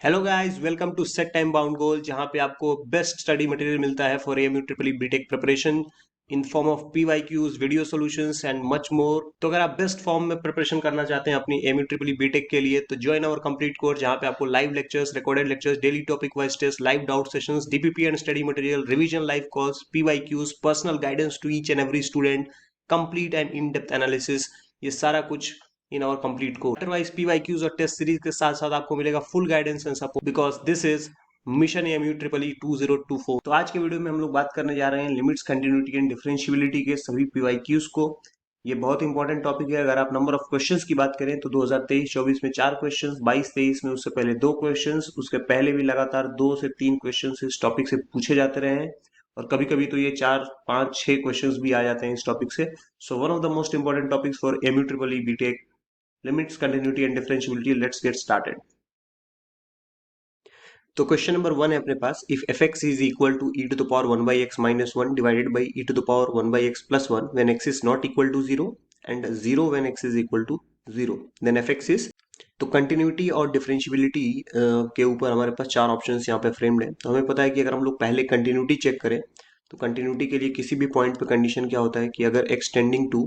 Hello guys, welcome to set time bound goal, जहां पे आपको बेस्ट स्टडी मटेरियल मिलता है for AMU triple E B Tech preparation in form of PYQs, video solutions and much more. तो अगर आप best form में preparation करना चाहते हैं अपनी एएमयू ट्रिपल ई बीटेक के लिए, तो ज्वाइन आवर कंप्लीट कोर्स, जहां पे आपको live lectures, recorded lectures, daily topic wise test, live doubt sessions, DPP and study material, revision, live calls, PYQs, personal guidance to each and every student, complete and in depth analysis, ये सारा कुछ in our complete course. Otherwise PYQs और test series के साथ साथ आपको मिलेगा full guidance and support, because this is mission MU triple E 2024। तो आज के वीडियो में हम लोग बात करने जा रहे हैं लिमिट्स, कंटिन्यूटी एंड डिफरेंशियबिलिटी के सभी पीवाईक्यूज को। ये बहुत इंपॉर्टेंट टॉपिक है। अगर आप नंबर ऑफ क्वेश्चंस की बात करें तो 2023-24 में 4 क्वेश्चंस, 22-23 में उससे पहले 2 क्वेश्चंस, उसके पहले भी लगातार 2 से 3 क्वेश्चंस इस टॉपिक से पूछे जाते रहे हैं, और कभी कभी तो ये 4, 5, 6 क्वेश्चंस भी आ जाते हैं इस टॉपिक से। So one of the most important topics for MU triple E BTech, limits, continuity and differentiability. Let's get started. तो क्वेश्चन नंबर 1 है अपने पास, if fx is equal to e to the power 1 by x minus 1 divided by e to the power 1 by x plus 1 when x is not equal to 0 and 0 when x is equal to 0, then fx is। तो continuity और differentiability के ऊपर हमारे पास 4 options यहाँ पे framed है। तो हमें पता है कि अगर हम लोग पहले कंटिन्यूटी चेक करें, तो कंटिन्यूटी के लिए किसी भी पॉइंट पे कंडीशन क्या होता है कि अगर x टेंडिंग टू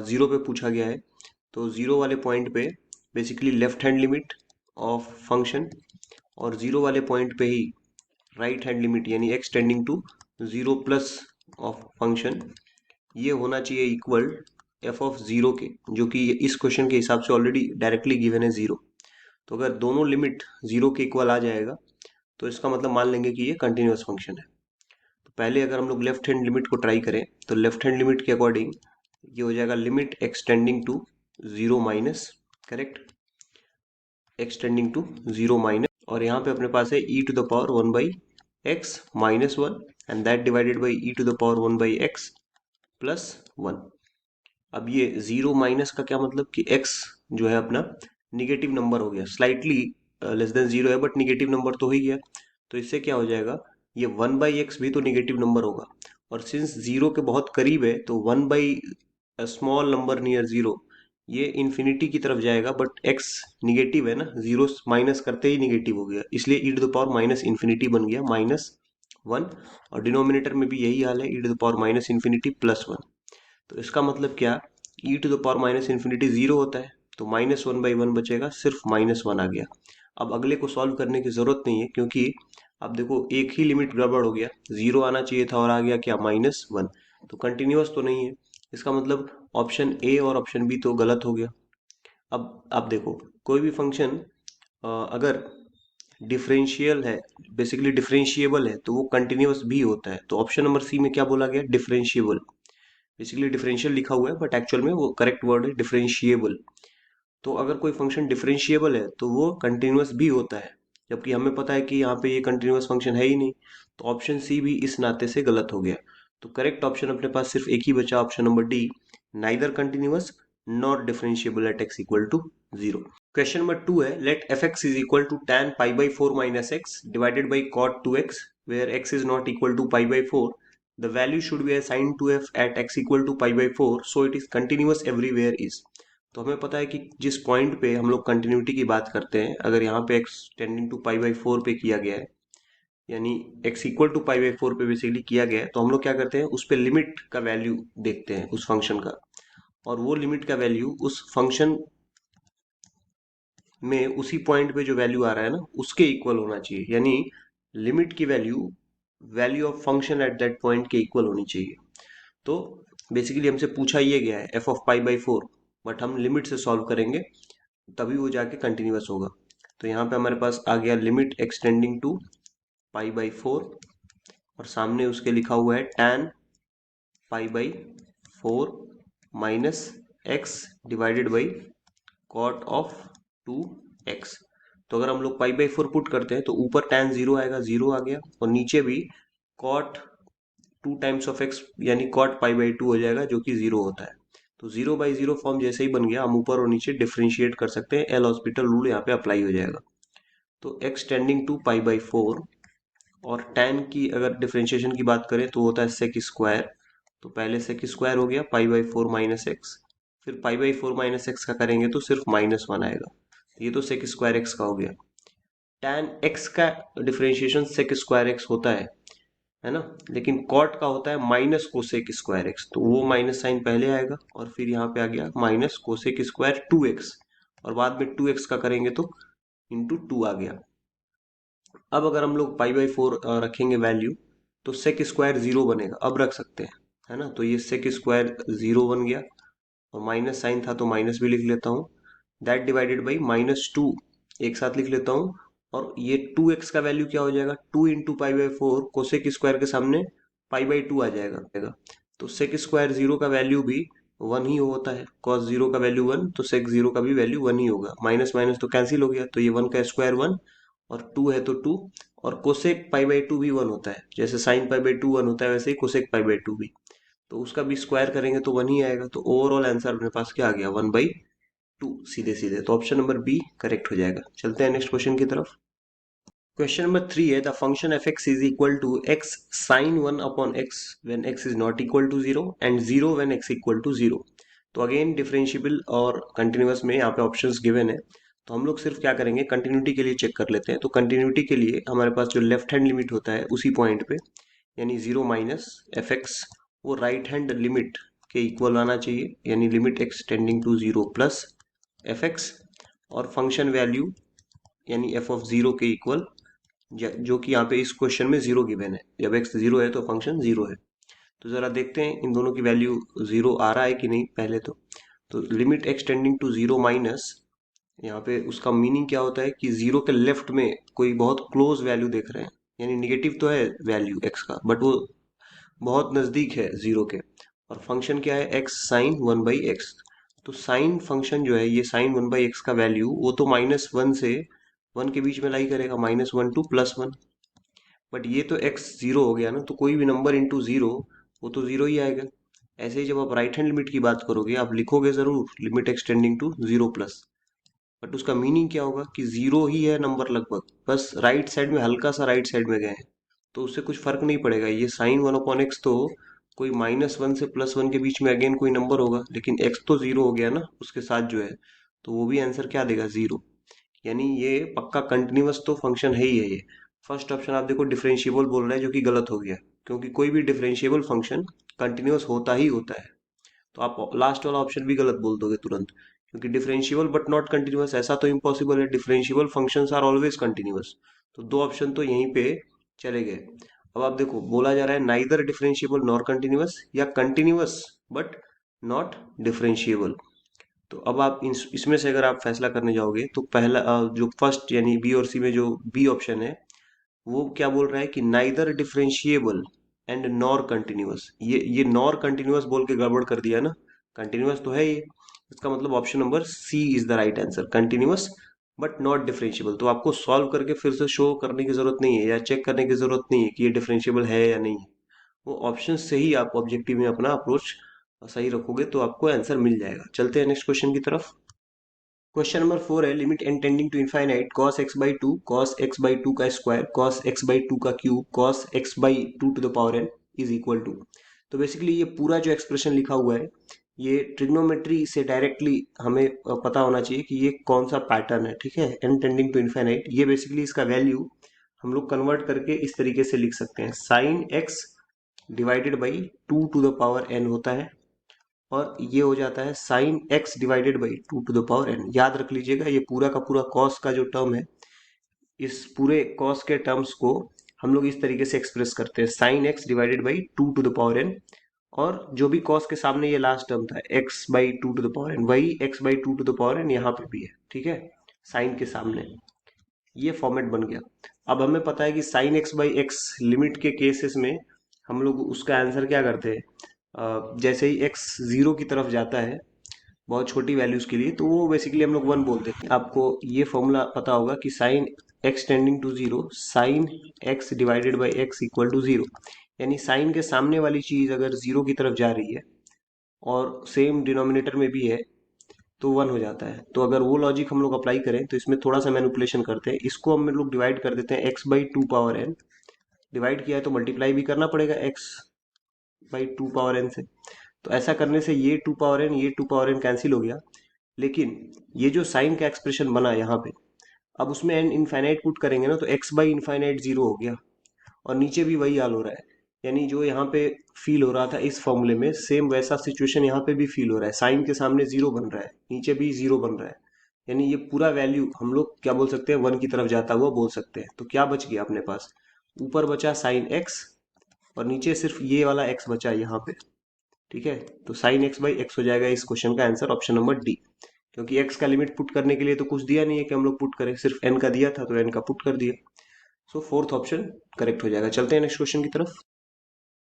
0 पे पूछा गया है, तो 0 वाले पॉइंट पे basically left hand limit of function, और 0 वाले पॉइंट पे ही राइट हैंड लिमिट यानी x tending to 0 plus of function, ये होना चाहिए इक्वल f ऑफ 0 के, जो कि इस क्वेश्चन के हिसाब से ऑलरेडी डायरेक्टली गिवन है 0। तो अगर दोनों लिमिट 0 के इक्वल आ जाएगा तो इसका मतलब मान लेंगे कि ये कंटिन्यूअस फंक्शन है। तो पहले अगर हम लोग लेफ्ट हैंड लिमिट को ट्राई करें, तो लेफ्ट हैंड लिमिट के अकॉर्डिंग ये हो जाएगा limit x tending to 0 minus, correct, x tending to 0 minus, और यहाँ पे अपने पास है e to the power 1 by x minus 1 and that divided by e to the power 1 by x plus 1। अब ये 0 माइनस का क्या मतलब कि x जो है अपना निगेटिव नंबर हो गया, स्लाइटली लेस देन 0 है बट निगेटिव नंबर तो हो ही गया। तो इससे क्या हो जाएगा, ये 1 बाई एक्स भी तो निगेटिव नंबर होगा, और सिंस 0 के बहुत करीब है तो 1 बाई स्मॉल नंबर नियर 0 ये इन्फिनिटी की तरफ जाएगा, बट x निगेटिव है ना, 0 माइनस करते ही निगेटिव हो गया, इसलिए e to the power minus infinity बन गया -1, और डिनोमिनेटर में भी यही हाल है, e to the power minus infinity plus 1। तो इसका मतलब क्या, e to the power minus infinity 0 होता है, तो -1/1 बचेगा, सिर्फ -1 आ गया। अब अगले को सॉल्व करने की जरूरत नहीं है, क्योंकि अब देखो एक ही लिमिट गड़बड़ हो गया, 0 आना चाहिए था और आ गया क्या, -1। तो कंटिन्यूअस तो नहीं है, इसका मतलब ऑप्शन ए और ऑप्शन बी तो गलत हो गया। अब आप देखो, कोई भी फंक्शन अगर डिफरेंशियल है, बेसिकली डिफरेंशिएबल है, तो वो कंटिन्यूअस भी होता है। तो ऑप्शन नंबर सी में क्या बोला गया, डिफरेंशिएबल। बेसिकली डिफरेंशियल लिखा हुआ है बट एक्चुअल में वो करेक्ट वर्ड है डिफरेंशिएबल। तो अगर कोई फंक्शन डिफरेंशिएबल है तो वो कंटिन्यूअस भी होता है, जबकि हमें पता है कि यहाँ पे ये कंटिन्यूअस फंक्शन है ही नहीं। तो ऑप्शन सी भी इस नाते से गलत हो गया। तो करेक्ट ऑप्शन अपने पास सिर्फ एक ही बचा, option number D, neither continuous not differentiable at x equal to 0। Question number 2 है, let f x is equal to tan pi by 4 minus x divided by cot 2x where x is not equal to pi by 4, the value should be assigned to f at x equal to pi by 4 so it is continuous everywhere is। तो हमें पता है कि जिस point पे हम लोग continuity की बात करते हैं, अगर यहाँ पे x tending to pi by 4 पे किया गया है, यानी x equal to pi by 4 पे बेसिकली किया गया है, तो हम लोग क्या करते हैं, उस पे लिमिट का वैल्यू देखते हैं उस फंक्शन का, और वो लिमिट का वैल्यू उस फंक्शन में उसी पॉइंट पे जो वैल्यू आ रहा है ना उसके इक्वल होना चाहिए, यानी लिमिट की value value of function at that point के इक्वल होनी चाहिए। तो बेसिकली हमसे पूछा ये गया है F of pi by 4, but हम लिमिट से सॉल्व करेंगे तभी वो जाके कंटिन्यूअस होगा। तो यहाँ पे हमारे पास आ गया limit x tending to pi by 4, और सामने उसके लिखा हुआ है tan pi by 4 minus x divided by cot of 2x। तो अगर हम लोग पाई बाई 4 पुट करते हैं तो ऊपर tan 0 आएगा, 0 आ गया, और नीचे भी कॉट 2 टाइम्स ऑफ x यानी कॉट पाई बाई 2 हो जाएगा, जो कि 0 होता है। तो 0/0 फॉर्म जैसे ही बन गया, हम ऊपर और नीचे डिफ्रेंशिएट कर सकते हैं, एल हॉस्पिटल रूल यहाँ पे अप्लाई हो जाएगा। तो x tending to pi by 4, और tan की अगर डिफ्रेंशिएशन की बात करें तो होता है सेक स्क्वायर। तो पहले सेक स्क्वायर हो गया पाई बाई 4 माइनस एक्स, फिर पाई बाई 4 माइनस एक्स का करेंगे तो सिर्फ -1 आएगा, ये तो सेक स्क्वायर एक्स का हो गया। tan x का डिफरेंशिएशन sec स्क्वायर एक्स होता है ना, लेकिन कॉट का होता है माइनस कोसेक स्क्वायर एक्स, तो वो माइनस साइन पहले आएगा और फिर यहाँ पे आ गया माइनस कोसेक स्क्वायर 2x, और बाद में 2x का करेंगे तो इंटू 2 आ गया। अब अगर हम लोग पाई बाई 4 रखेंगे वैल्यू, तो सेक स्क्वायर 0 बनेगा, अब रख सकते हैं, है ना। तो ये सेक स्क्वायर 0 बन गया, और माइनस साइन था तो माइनस भी लिख लेता हूँ, दैट डिवाइडेड बाई -2 एक साथ लिख लेता हूँ। और ये 2x का वैल्यू क्या हो जाएगा, 2 into pi by 4, cosec square के सामने पाई बाई 2 आ जाएगा। तो सेक स्क्वायर 0 का वैल्यू भी 1 ही होता है, कॉस 0 का वैल्यू 1, तो सेक 0 का भी वैल्यू 1 ही होगा। माइनस माइनस तो कैंसिल हो गया, तो ये 1 का स्क्वायर 1, और 2 है तो 2, और कोसेक पाई बाई 2 भी 1 होता है, जैसे साइन पाई बाई 2 1 होता है वैसे ही कोसेक पाई बाई 2 भी, तो उसका भी स्क्वायर करेंगे तो 1 ही आएगा। तो ओवरऑल आंसर अपने पास क्या आ गया, 1/2 सीधे सीधे। तो ऑप्शन नंबर बी करेक्ट हो जाएगा। चलते हैं नेक्स्ट क्वेश्चन की तरफ। क्वेश्चन नंबर 3 है, the function f x is equal to x sine 1 upon x when x is not equal to 0 and 0 when x equal to 0। तो अगेन डिफरेंशिएबल और continuous में यहाँ पे ऑप्शंस गिवन है, तो हम लोग सिर्फ क्या करेंगे, कंटिन्यूटी के लिए चेक कर लेते हैं। तो कंटिन्यूटी के लिए हमारे पास जो लेफ्ट हैंड लिमिट होता है उसी पॉइंट पे, यानी 0 माइनस एफ एक्स, वो राइट हैंड लिमिट के इक्वल आना चाहिए, यानी limit x tending to 0 plus f x, और फंक्शन वैल्यू यानी एफ ऑफ 0 के इक्वल, जो कि यहाँ पे इस क्वेश्चन में 0 गिवन है। जब एक्स 0 है तो फंक्शन 0 है। तो जरा देखते हैं इन दोनों की वैल्यू 0 आ रहा है कि नहीं पहले तो limit x tending to 0 minus, यहाँ पे उसका मीनिंग क्या होता है कि 0 के लेफ्ट में कोई बहुत क्लोज वैल्यू देख रहे हैं, यानी निगेटिव तो है वैल्यू एक्स का, बट वो बहुत नजदीक है 0 के। और फंक्शन क्या है, एक्स साइन 1/x। तो साइन फंक्शन जो है, ये साइन 1/x का वैल्यू वो तो -1 से 1 के बीच में लाई करेगा, -1 टू +1। बट ये तो x 0 हो गया ना, तो कोई भी नंबर इंटू 0 वो तो 0 ही आएगा। ऐसे ही जब आप राइट हैंड लिमिट की बात करोगे, आप लिखोगे जरूर limit x tending to 0 plus, but उसका मीनिंग क्या होगा कि 0 ही है नंबर लगभग, बस राइट साइड में हल्का सा राइट साइड में गए हैं, तो उससे कुछ फर्क नहीं पड़ेगा। ये साइन 1/x तो कोई -1 से +1 के बीच में अगेन कोई नंबर होगा, लेकिन x तो 0 हो गया ना उसके साथ जो है, तो वो भी आंसर क्या देगा, 0। यानी ये पक्का कंटिन्यूअस तो फंक्शन है ही है ये। फर्स्ट ऑप्शन आप देखो डिफरेंशिएबल बोल रहा है, जो कि गलत हो गया, क्योंकि कोई भी डिफरेंशिएबल फंक्शन कंटिन्यूअस होता ही होता है। तो आप लास्ट वाला ऑप्शन भी गलत बोल दोगे तुरंत, क्योंकि डिफरेंशिएबल बट नॉट कंटिन्यूअस ऐसा तो इम्पॉसिबल है, differentiable functions are always continuous. तो दो ऑप्शन तो यहीं पे चले गए। अब आप देखो बोला जा रहा है नाइदर डिफरेंशिएबल नॉर कंटिन्यूअस, या कंटिन्यूअस बट नॉट डिफरेंशिएबल। तो अब आप इसमें से अगर आप फैसला करने जाओगे, तो पहला जो फर्स्ट यानी बी और सी में जो बी ऑप्शन है, वो क्या बोल रहा है कि neither differentiable and nor continuous. ये नॉर कंटिन्यूअस बोल के गड़बड़ कर दिया ना, कंटिन्यूअस तो है ये। इसका मतलब option number C is the right answer, continuous but not differentiable. तो आपको सॉल्व करके फिर से शो करने की जरूरत नहीं है, या चेक करने की जरूरत नहीं है कि ये डिफरेंशिएबल है या नहीं है। वो ऑप्शन से ही आप ऑब्जेक्टिव में अपना अप्रोच सही रखोगे तो आपको आंसर मिल जाएगा। चलते हैं नेक्स्ट क्वेश्चन की तरफ। क्वेश्चन नंबर 4 है, limit n tending to infinite cos x/2 cos x/2 का स्क्वायर cos x/2 का cube cos x/2 to the power n is equal to. तो बेसिकली ये पूरा जो एक्सप्रेशन लिखा हुआ है, ये ट्रिग्नोमेट्री से डायरेक्टली हमें पता होना चाहिए कि ये कौन सा पैटर्न है, ठीक है। एन टेंडिंग टू इनफाइनाइट, ये बेसिकली इसका वैल्यू हम लोग कन्वर्ट करके इस तरीके से लिख सकते हैं, sine x divided by 2 to the power n होता है, और ये हो जाता है sine x divided by 2 to the power n। याद रख लीजिएगा ये पूरा का पूरा कॉस का जो टर्म है, इस पूरे कॉस के टर्म्स को हम लोग इस तरीके से एक्सप्रेस करते हैं, sine x divided by 2 to the power n, और जो भी कॉस के सामने ये लास्ट टर्म था x/2 to the power n, वही x/2 to the power n यहाँ पे भी है, ठीक है, साइन के सामने। ये फॉर्मेट बन गया। अब हमें पता है कि साइन x/x लिमिट के केसेस में हम लोग उसका आंसर क्या करते हैं, जैसे ही x 0 की तरफ जाता है बहुत छोटी वैल्यूज के लिए, तो वो बेसिकली हम लोग 1 बोल देते हैं। आपको ये फॉर्मूला पता होगा कि sine x tending to 0 sine x divided by x equal to 0, यानी साइन के सामने वाली चीज अगर 0 की तरफ जा रही है और सेम डिनोमिनेटर में भी है, तो 1 हो जाता है। तो अगर वो लॉजिक हम लोग अप्लाई करें तो इसमें थोड़ा सा मैनिपुलेशन करते हैं, इसको हम लोग डिवाइड कर देते हैं x/2 पावर n। डिवाइड किया है तो मल्टीप्लाई भी करना पड़ेगा x/2 पावर n से। तो ऐसा करने से ये 2 पावर n, ये 2 पावर n कैंसिल हो गया, लेकिन ये जो साइन का एक्सप्रेशन बना यहाँ पे, अब उसमें एन इनफाइनाइट पुट करेंगे ना तो एक्स बाई इनफाइनाइट जीरो हो गया, और नीचे भी वही हाल हो रहा है। यानी जो यहाँ पे फील हो रहा था इस फॉर्मूले में, सेम वैसा सिचुएशन यहाँ पे भी फील हो रहा है। साइन के सामने जीरो बन रहा है, नीचे भी जीरो बन रहा है। यानी ये पूरा वैल्यू हम लोग क्या बोल सकते हैं, वन की तरफ जाता हुआ बोल सकते हैं। तो क्या बच गया अपने पास, ऊपर बचा साइन एक्स और नीचे सिर्फ ये वाला एक्स बचा यहाँ पे। ठीक है, तो साइन एक्स बाई एक्स हो जाएगा इस क्वेश्चन का आंसर, ऑप्शन नंबर डी। क्योंकि एक्स का लिमिट पुट करने के लिए तो कुछ दिया नहीं है कि हम लोग पुट करें, सिर्फ एन का दिया था तो एन का पुट कर दिया। सो फोर्थ ऑप्शन करेक्ट हो जाएगा। चलते हैं नेक्स्ट क्वेश्चन की तरफ।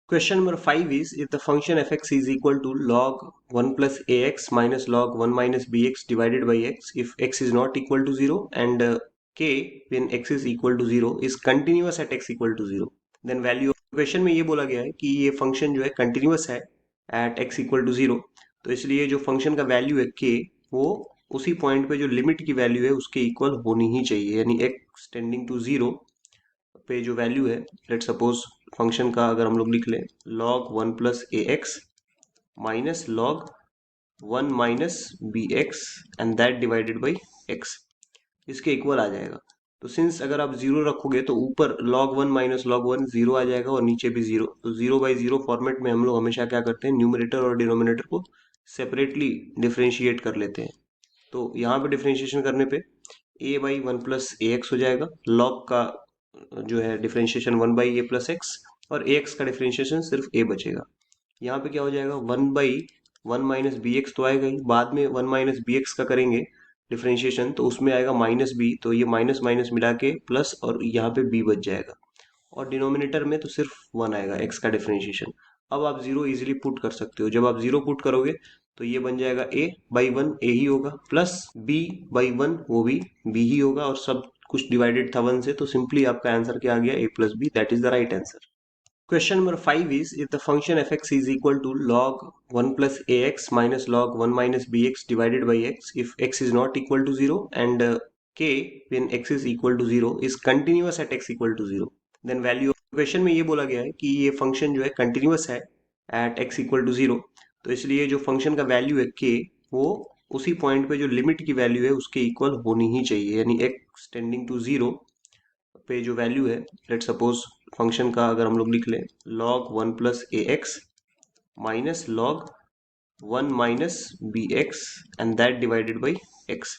Question number 5 is if the function fx is equal to log 1 plus ax minus log 1 minus bx divided by x if x is not equal to 0 and k when x is equal to 0 is continuous at x equal to 0, then value of question में ये बोला गया है कि ये function जो है continuous है एट x इक्वल टू 0। तो इसलिए जो फंक्शन का वैल्यू है k, वो उसी पॉइंट पे जो लिमिट की वैल्यू है उसके इक्वल होनी ही चाहिए। यानी x टेंडिंग टू 0 पे जो वैल्यू है, लेट सपोज फंक्शन का अगर हम लोग लिख लें log 1 plus a x minus log 1 minus b x and that divided by x, इसके इक्वल आ जाएगा। तो सिंस अगर आप जीरो रखोगे तो ऊपर log 1 माइनस log 1 जीरो आ जाएगा और नीचे भी जीरो। तो जीरो बाई जीरो फॉर्मेट में हम लोग हमेशा क्या करते हैं, न्यूमरेटर और डिनोमिनेटर को सेपरेटली डिफ्रेंशिएट कर लेते हैं। तो यहाँ पे डिफ्रेंशिएशन करने पे a by one plus a x हो जाएगा, लॉग का जो है differentiation one by a plus x, और ए एक्स का डिफरेंशिएशन सिर्फ ए बचेगा। यहाँ पे क्या हो जाएगा, one by one minus b x तो आएगा ही, बाद में वन माइनस बी एक्स का करेंगे डिफरेंशिएशन तो उसमें आएगा माइनस बी, तो ये माइनस माइनस मिला के प्लस और यहाँ पे बी बच जाएगा। और डिनोमिनेटर में तो सिर्फ वन आएगा एक्स का डिफरेंशिएशन। अब आप जीरो इजीली पुट कर सकते हो। जब आप जीरो पुट करोगे तो ये बन जाएगा ए बाई वन ए ही होगा, प्लस बी बाई वन वो भी बी ही होगा, और सब कुछ डिवाइडेड था वन से, तो सिंपली आपका आंसर क्या आ गया, a plus b, that is the right answer. Question number 5 is if the function fx is equal to log 1 plus ax minus log 1 minus bx divided by x if x is not equal to 0 and k when x is equal to 0 is continuous at x equal to 0, then value of question में ये बोला गया है कि ये function जो है continuous है एट x इक्वल टू 0। तो इसलिए जो फंक्शन का वैल्यू है k, वो उसी पॉइंट पे जो लिमिट की वैल्यू है उसके इक्वल होनी ही चाहिए। यानी x टेंडिंग टू 0 पे जो वैल्यू है, लेट सपोज फंक्शन का अगर हम लोग लिख लें log 1 plus a x minus log 1 minus b x and that divided by x,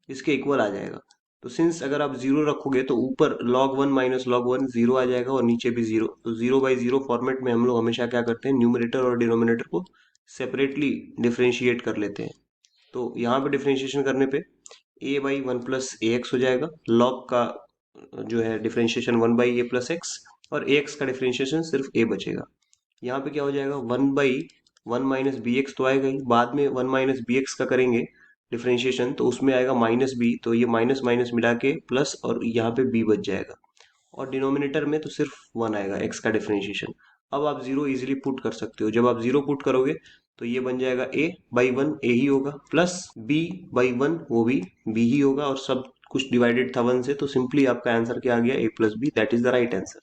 इसके इक्वल आ जाएगा। तो सिंस अगर आप जीरो रखोगे तो ऊपर log 1 माइनस log 1 जीरो आ जाएगा और नीचे भी जीरो। तो जीरो बाई जीरो फॉर्मेट में हम लोग हमेशा क्या करते हैं, न्यूमरेटर और डिनोमिनेटर को सेपरेटली डिफ्रेंशिएट कर लेते हैं। तो यहाँ पे डिफ्रेंशिएशन करने पे a by one plus a x हो जाएगा, लॉग का जो है differentiation one by a plus x, और ए एक्स का डिफरेंशिएशन सिर्फ ए बचेगा। यहाँ पे क्या हो जाएगा, one by one minus b x तो आएगा ही, बाद में वन माइनस बी एक्स का करेंगे डिफरेंशिएशन तो उसमें आएगा माइनस बी, तो ये माइनस माइनस मिला के प्लस और यहाँ पे बी बच जाएगा। और डिनोमिनेटर में तो सिर्फ वन आएगा एक्स का डिफरेंशिएशन। अब आप जीरो इजीली पुट कर सकते हो। जब आप जीरो पुट करोगे तो ये बन जाएगा ए बाई वन ए ही होगा, प्लस बी बाई वन वो भी बी ही होगा, और सब कुछ डिवाइडेड था वन से, तो सिंपली आपका आंसर क्या आ गया, a plus b, that is the right answer.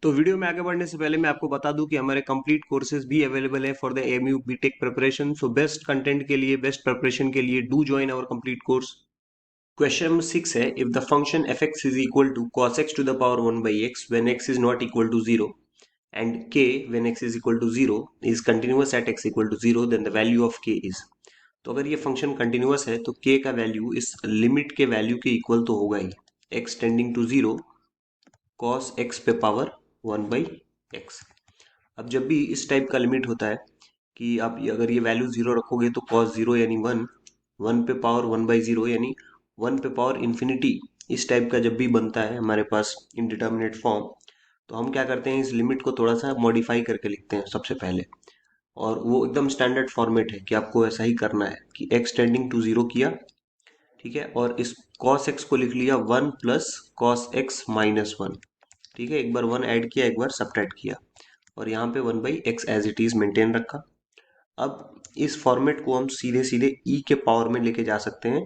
तो वीडियो में आगे बढ़ने से पहले मैं आपको बता दूं कि हमारे कंप्लीट कोर्सेज भी अवेलेबल है for the MU BTech preparation. So best content के लिए, बेस्ट प्रिपरेशन के लिए do join our complete course. Question number 6 है if the function f x is equal to cos x to the power 1 by x when x is not equal to 0 and k when x is equal to 0 is continuous at x equal to 0, then the value of k is। तो अगर ये function continuous है तो k का value इस limit के value के equal तो होगा ही, x tending to 0 cos x पे पावर 1 बाई एक्स। अब जब भी इस टाइप का लिमिट होता है कि आप अगर ये वैल्यू 0 रखोगे तो cos 0 यानी 1, 1 पे पावर 1 बाई 0 यानी 1 पे पावर इन्फिनिटी, इस टाइप का जब भी बनता है हमारे पास इनडिटर्मिनेट फॉर्म, तो हम क्या करते हैं, इस लिमिट को थोड़ा सा मॉडिफाई करके लिखते हैं सबसे पहले। और वो एकदम स्टैंडर्ड फॉर्मेट है कि आपको ऐसा ही करना है कि x टेंडिंग टू 0 किया, ठीक है, और इस cos x को लिख लिया 1 प्लस कॉस एक्स माइनस 1, ठीक है, एक बार 1 ऐड किया, एक बार सब्ट्रैक्ट किया, और यहाँ पे 1 by x as it is maintain रखा। अब इस फॉर्मेट को हम सीधे सीधे e के पावर में लेके जा सकते हैं।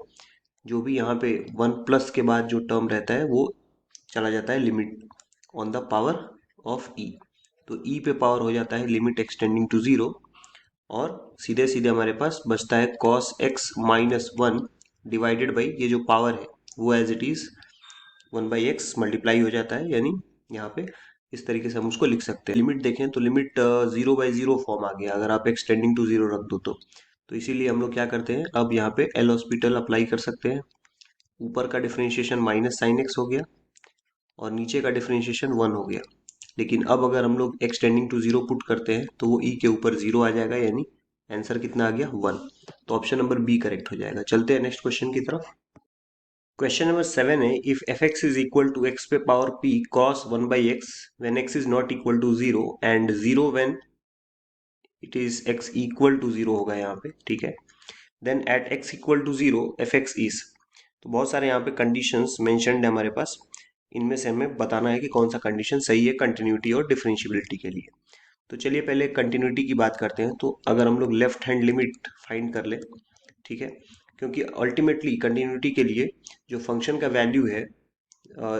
जो भी यहाँ पे 1 प्लस के बाद जो टर्म रहता है वो चला जाता है limit on the power of e, तो e पे पावर हो जाता है लिमिट एक्सटेंडिंग टू 0, और सीधे सीधे हमारे पास बचता है cos x minus 1 divided by ये जो पावर है वो as it is 1/x multiply हो जाता है, यानी यहाँ पे इस तरीके से हम उसको लिख सकते हैं। लिमिट देखें तो लिमिट 0/0 फॉर्म आ गया अगर आप एक्सटेंडिंग टू 0 रख दो तो इसीलिए हम लोग क्या करते हैं, अब यहाँ पे एल हॉस्पिटल अप्लाई कर सकते हैं। ऊपर का डिफरेंशिएशन माइनस साइन एक्स हो गया और नीचे का डिफरेंशिएशन 1 हो गया। लेकिन अब अगर हम लोग एक्सटेंडिंग टू 0 पुट करते हैं तो वो ई के ऊपर 0 आ जाएगा, यानी आंसर कितना आ गया 1। तो ऑप्शन नंबर बी करेक्ट हो जाएगा। चलते हैं नेक्स्ट क्वेश्चन की तरफ। क्वेश्चन नंबर 7 है, if f x is equal to x पे power p cos 1/x when x is not equal to 0 and 0 when it is x equal to 0 होगा यहाँ पे, ठीक है। Then at x equal to 0 f x is, तो बहुत सारे यहाँ पे कंडीशंस मेंशन्ड है हमारे पास, इनमें से हमें बताना है कि कौन सा कंडीशन सही है कंटिन्यूटी और डिफरेंशियबिलिटी के लिए। तो चलिए पहले कंटिन्यूटी की बात करते हैं। तो अगर हम लोग लेफ्ट हैंड लिमिट फाइंड कर ले, ठीक है, क्योंकि अल्टीमेटली कंटिन्यूटी के लिए जो फंक्शन का वैल्यू है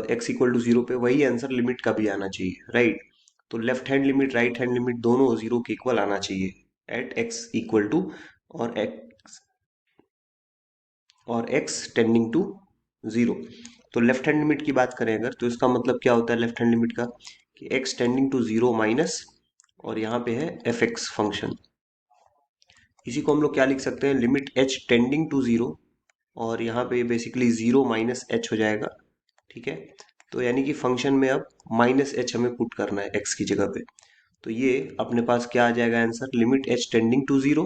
एक्स इक्वल टू 0 पे, वही आंसर लिमिट का भी आना चाहिए, राइट। तो left hand limit right hand limit दोनों 0 के इक्वल आना चाहिए एट एक्स इक्वल टू और एक्स टेंडिंग टू 0। तो लेफ्ट हैंड लिमिट की बात करें अगर, तो इसका मतलब क्या होता है लेफ्ट हैंड लिमिट का, कि एक्स टेंडिंग टू 0 माइनस, और यहाँ पे है एफ एक्स फंक्शन। इसी को हम लोग क्या लिख सकते हैं, लिमिट एच टेंडिंग टू 0, और यहाँ पे बेसिकली 0 माइनस एच हो जाएगा, ठीक है। तो यानी कि फंक्शन में अब माइनस एच हमें पुट करना है एक्स की जगह पे। तो ये अपने पास क्या आ जाएगा answer, limit h tending to 0,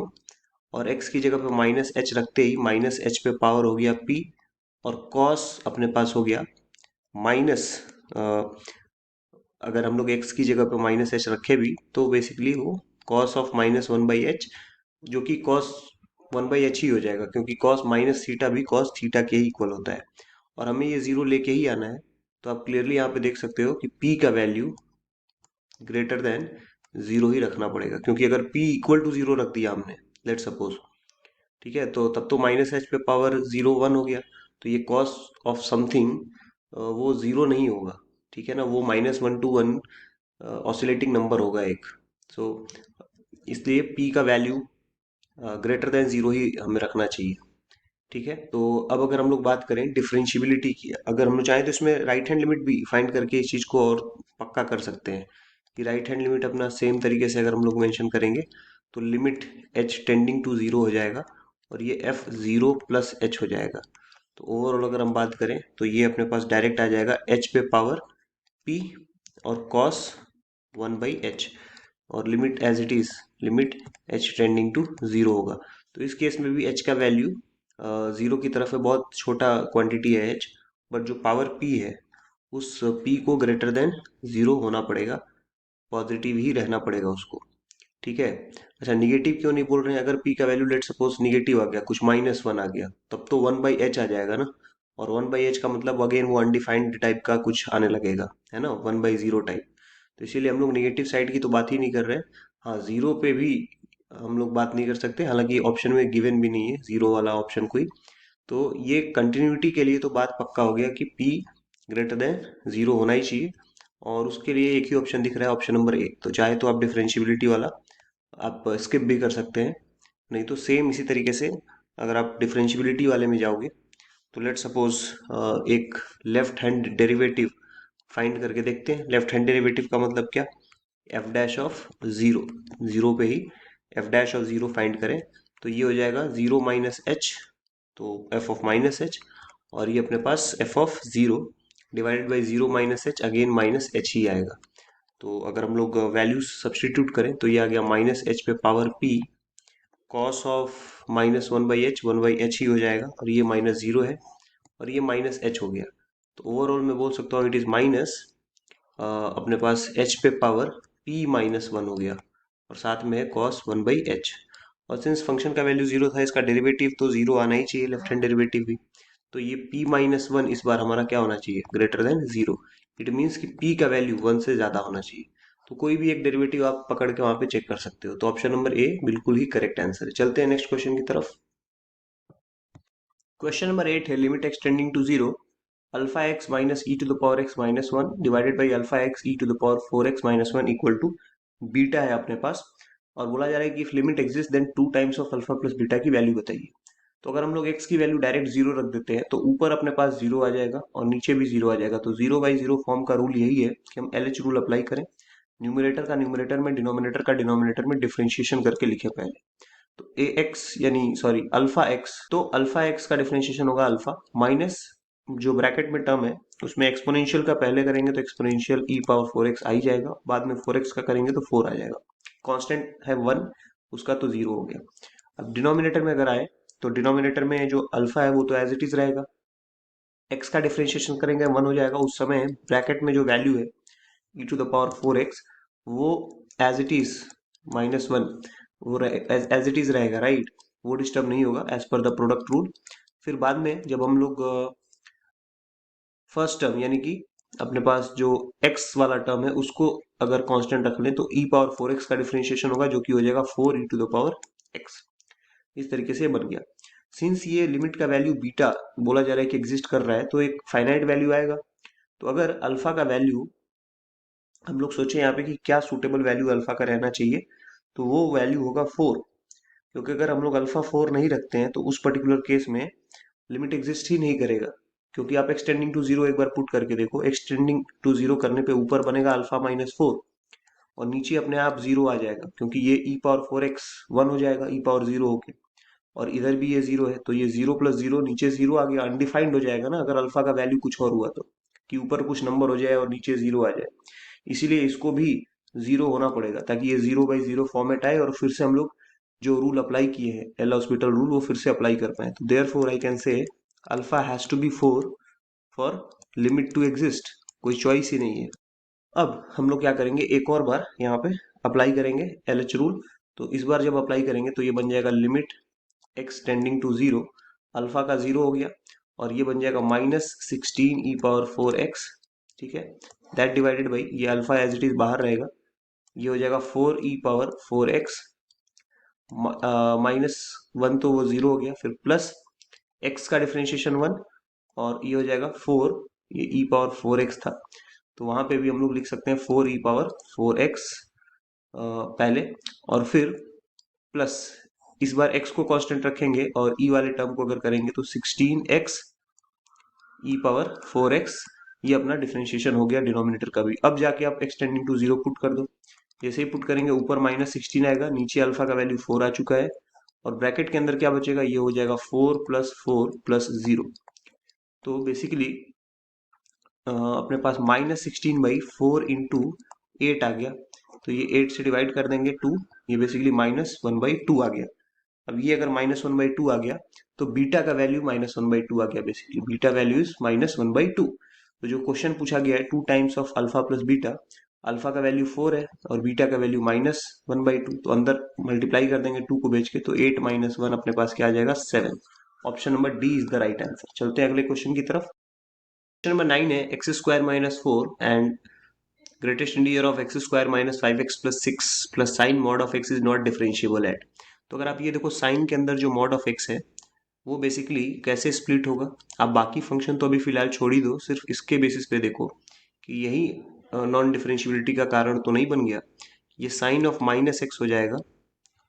और एक्स की जगह पे माइनस एच रखते ही माइनस एच पे पावर हो गया पी, और कॉस अपने पास हो गया माइनस, अगर हम लोग एक्स की जगह पे माइनस एच रखे भी तो बेसिकली वो कॉस ऑफ माइनस 1/h, जो कि कॉस 1/h ही हो जाएगा, क्योंकि कॉस माइनस थीटा भी कॉस थीटा के ही इक्वल होता है, और हमें ये जीरो लेके ही आना है। तो आप क्लियरली यहाँ पे देख सकते हो कि p का वैल्यू ग्रेटर देन 0 ही रखना पड़ेगा, क्योंकि अगर p इक्वल टू 0 रख दिया हमने, लेट सपोज, ठीक है, तो तब तो माइनस एच पे पावर 0 1 हो गया, तो ये कॉस ऑफ समथिंग वो 0 नहीं होगा, ठीक है ना, वो -1 to 1 ऑसिलेटिंग नंबर होगा एक। सो इसलिए p का वैल्यू ग्रेटर देन 0 ही हमें रखना चाहिए, ठीक है। तो अब अगर हम लोग बात करें डिफरेंशियबिलिटी की, अगर हम लोग चाहें तो इसमें राइट हैंड लिमिट भी फाइंड करके इस चीज़ को और पक्का कर सकते हैं, कि राइट हैंड लिमिट अपना सेम तरीके से अगर हम लोग मेंशन करेंगे तो लिमिट एच टेंडिंग टू 0 हो जाएगा, और ये एफ 0 प्लस एच हो जाएगा। तो ओवरऑल अगर हम बात करें तो ये अपने पास डायरेक्ट आ जाएगा एच पे पावर पी और कॉस 1/h, और limit as it is limit h tending to 0 होगा। तो इस केस में भी एच का वैल्यू 0 की तरफ है, बहुत छोटा क्वांटिटी है एच, बट जो पावर पी है उस पी को ग्रेटर देन 0 होना पड़ेगा, पॉजिटिव ही रहना पड़ेगा उसको, ठीक है। अच्छा, निगेटिव क्यों नहीं बोल रहे हैं, अगर पी का वैल्यू लेट सपोज निगेटिव आ गया, कुछ -1 आ गया, तब तो 1/h आ जाएगा ना, और 1/h का मतलब अगेन वो अनडिफाइंड टाइप का कुछ आने लगेगा, है ना, 1/0 टाइप। तो इसीलिए हम लोग नेगेटिव साइड की तो बात ही नहीं कर रहे हैं। हाँ, 0 पे भी हम लोग बात नहीं कर सकते, हालांकि ऑप्शन में गिवन भी नहीं है 0 वाला ऑप्शन कोई। तो ये कंटिन्यूटी के लिए तो बात पक्का हो गया कि p ग्रेटर देन 0 होना ही चाहिए, और उसके लिए एक ही ऑप्शन दिख रहा है, ऑप्शन नंबर ए। तो चाहे तो आप डिफरेंशियबिलिटी वाला आप स्किप भी कर सकते हैं, नहीं तो सेम इसी तरीके से अगर आप डिफरेंशियबिलिटी वाले में जाओगे तो लेट सपोज एक लेफ्ट हैंड डेरिवेटिव फाइंड करके देखते हैं। लेफ्ट हैंड डेरिवेटिव का मतलब क्या, एफ डैश ऑफ 0, 0 पे ही एफ डैश ऑफ 0 फाइंड करें तो ये हो जाएगा 0 माइनस एच, तो एफ ऑफ माइनस एच, और ये अपने पास f of 0 divided by 0 minus h, again minus h ही आएगा। तो अगर हम लोग वैल्यूज सब्सटीट्यूट करें तो ये आ गया माइनस एच पे power p cos of -1/h ही हो जाएगा, और ये -0 है, और ये माइनस एच हो गया। तो ओवरऑल मैं बोल सकता हूँ इट इज माइनस अपने पास h पे पावर p-1 हो गया, और साथ में है cos 1/h। और सिंस फंक्शन का वैल्यू 0 था, इसका डेरिवेटिव तो 0 आना ही चाहिए, लेफ्ट हैंड डेरिवेटिव भी। तो ये p-1 इस बार हमारा क्या होना चाहिए, ग्रेटर देन 0। इट मीन्स कि p का वैल्यू 1 से ज़्यादा होना चाहिए। तो कोई भी एक डेरिवेटिव आप पकड़ के वहां पे चेक कर सकते हो। तो ऑप्शन नंबर ए बिल्कुल ही करेक्ट आंसर है। चलते हैं नेक्स्ट क्वेश्चन की तरफ। क्वेश्चन नंबर 8 है, limit x tending to 0 alpha x minus e to the power x minus 1 divided by alpha x e to the power 4x minus 1 equal to beta है अपने पास, और बोला जा रहा है कि if limit exist then 2 times of alpha plus beta की वैल्यू बताइए। तो अगर हम लोग x की वैल्यू डायरेक्ट जीरो रख देते हैं तो ऊपर अपने पास जीरो आ जाएगा और नीचे भी जीरो आ जाएगा। तो 0/0 फॉर्म का रूल यही है कि हम LH रूल अप्लाई करें, न्यूमरेटर का न्यूमरेटर में, डिनोमिनेटर का डिनोमिनेटर में डिफरेंशिएशन करके लिखे पहले। तो ax यानी सॉरी अल्फा x, तो अल्फा x का डिफरेंशिएशन होगा अल्फा माइनस जो ब्रैकेट में टर्म है उसमें एक्सपोनेंशियल का पहले करेंगे तो एक्सपोनेंशियल e⁴x आ ही जाएगा, बाद में 4x का करेंगे तो 4 आ जाएगा। कांस्टेंट है 1, उसका तो 0 हो गया। अब डिनोमिनेटर में अगर आए तो डिनोमिनेटर में जो अल्फा है वो तो एज इट इज रहेगा, x का डिफरेंशिएशन करेंगे 1 हो जाएगा। उस समय ब्रैकेट में जो वैल्यू है e⁴x वो एज इट इज -1 वो एज इट इज रहेगा, राइट, वो डिस्टर्ब नहीं होगा as per the product rule. फिर बाद में जब हम लोग फर्स्ट टर्म यानी कि अपने पास जो x वाला टर्म है उसको अगर कांस्टेंट रख लें तो e⁴x का डिफरेंशिएशन होगा जो कि हो जाएगा 4e⁴x। इस तरीके से बन गया। सिंस ये लिमिट का वैल्यू बीटा बोला जा रहा है कि एग्जिस्ट कर रहा है तो एक फाइनाइट वैल्यू आएगा। तो अगर अल्फा का वैल्यू हम लोग सोचे यहाँ पे कि क्या सुटेबल वैल्यू अल्फा का रहना चाहिए, तो वो वैल्यू होगा 4, क्योंकि अगर हम लोग अल्फा 4 नहीं रखते हैं तो उस पर्टिकुलर केस में लिमिट एग्जिस्ट ही नहीं करेगा। क्योंकि आप एक्सटेंडिंग टू जीरो एक बार पुट करके देखो, एक्सटेंडिंग टू जीरो करने पे ऊपर बनेगा अल्फा -4 और नीचे अपने आप जीरो आ जाएगा, क्योंकि ये e⁴x 1 हो जाएगा e⁴0 होके, और इधर भी ये जीरो है तो ये 0 + 0 नीचे जीरो आ गया, अनडिफाइंड हो जाएगा ना अगर अल्फा का वैल्यू कुछ और हुआ तो, कि ऊपर कुछ नंबर हो जाए और नीचे जीरो आ जाए। इसीलिए इसको भी जीरो होना पड़ेगा ताकि ये 0/0 फॉर्मेट आए और फिर से हम लोग जो रूल अप्लाई किए हैं एल हॉस्पिटल रूल वो फिर से अप्लाई कर पाए। तो therefore I can say alpha has to be 4 for limit to exist, कोई चॉइस ही नहीं है। अब हम लोग क्या करेंगे, एक और बार यहाँ पे अप्लाई करेंगे LH रूल। तो इस बार जब अप्लाई करेंगे तो ये बन जाएगा limit x tending to zero, alpha का जीरो हो गया और ये बन जाएगा -16e⁴x, ठीक है, दैट डिवाइडेड बाई ये अल्फा एज इट इज बाहर रहेगा, ये हो जाएगा 4e⁴x -1 तो वो जीरो हो गया, फिर प्लस x का डिफरेंशिएशन 1 और ये हो जाएगा 4, ये e⁴x था तो वहां पे भी हम लोग लिख सकते हैं 4e⁴x पहले, और फिर प्लस इस बार x को कांस्टेंट रखेंगे और e वाले टर्म को अगर करेंगे तो 16x e⁴x, ये अपना डिफरेंशिएशन हो गया डिनोमिनेटर का भी। अब जाके आप एक्सटेंडिंग टू जीरो पुट कर दो, जैसे ही पुट करेंगे ऊपर -16 आएगा, नीचे अल्फा का वैल्यू 4 आ चुका है और ब्रैकेट के अंदर क्या बचेगा, ये हो जाएगा 4 + 4 + 0। तो बेसिकली अपने पास -16/4 × 8 आ गया, तो ये 8 से डिवाइड कर देंगे 2, ये बेसिकली -1/2 आ गया। अब ये अगर -1/2 आ गया तो बीटा का वैल्यू -1/2 आ गया, बेसिकली बीटा वैल्यू इज -1/2। तो जो क्वेश्चन पूछा गया है 2 times of alpha plus beta, alpha का वैल्यू 4 है और बीटा का वैल्यू -1/2, तो अंदर मल्टीप्लाई कर देंगे 2 को भेज के, तो 8 - 1 अपने पास क्या आ जाएगा 7। Option number D is the right answer. चलते हैं अगले क्वेश्चन की तरफ। क्वेश्चन नंबर 9 है x² - 4 and greatest integer of x² - 5x + 6 + sin mod of x is not differentiable eight. तो अगर आप ये देखो साइन के अंदर जो mod of x है वो बेसिकली कैसे स्प्लिट होगा, आप बाकी फंक्शन तो अभी फिलहाल छोड़ ही दो, सिर्फ इसके बेसिस पे देखो कि यही नॉन डिफरेंशिएबिलिटी का कारण तो नहीं बन गया। ये साइन ऑफ -x हो जाएगा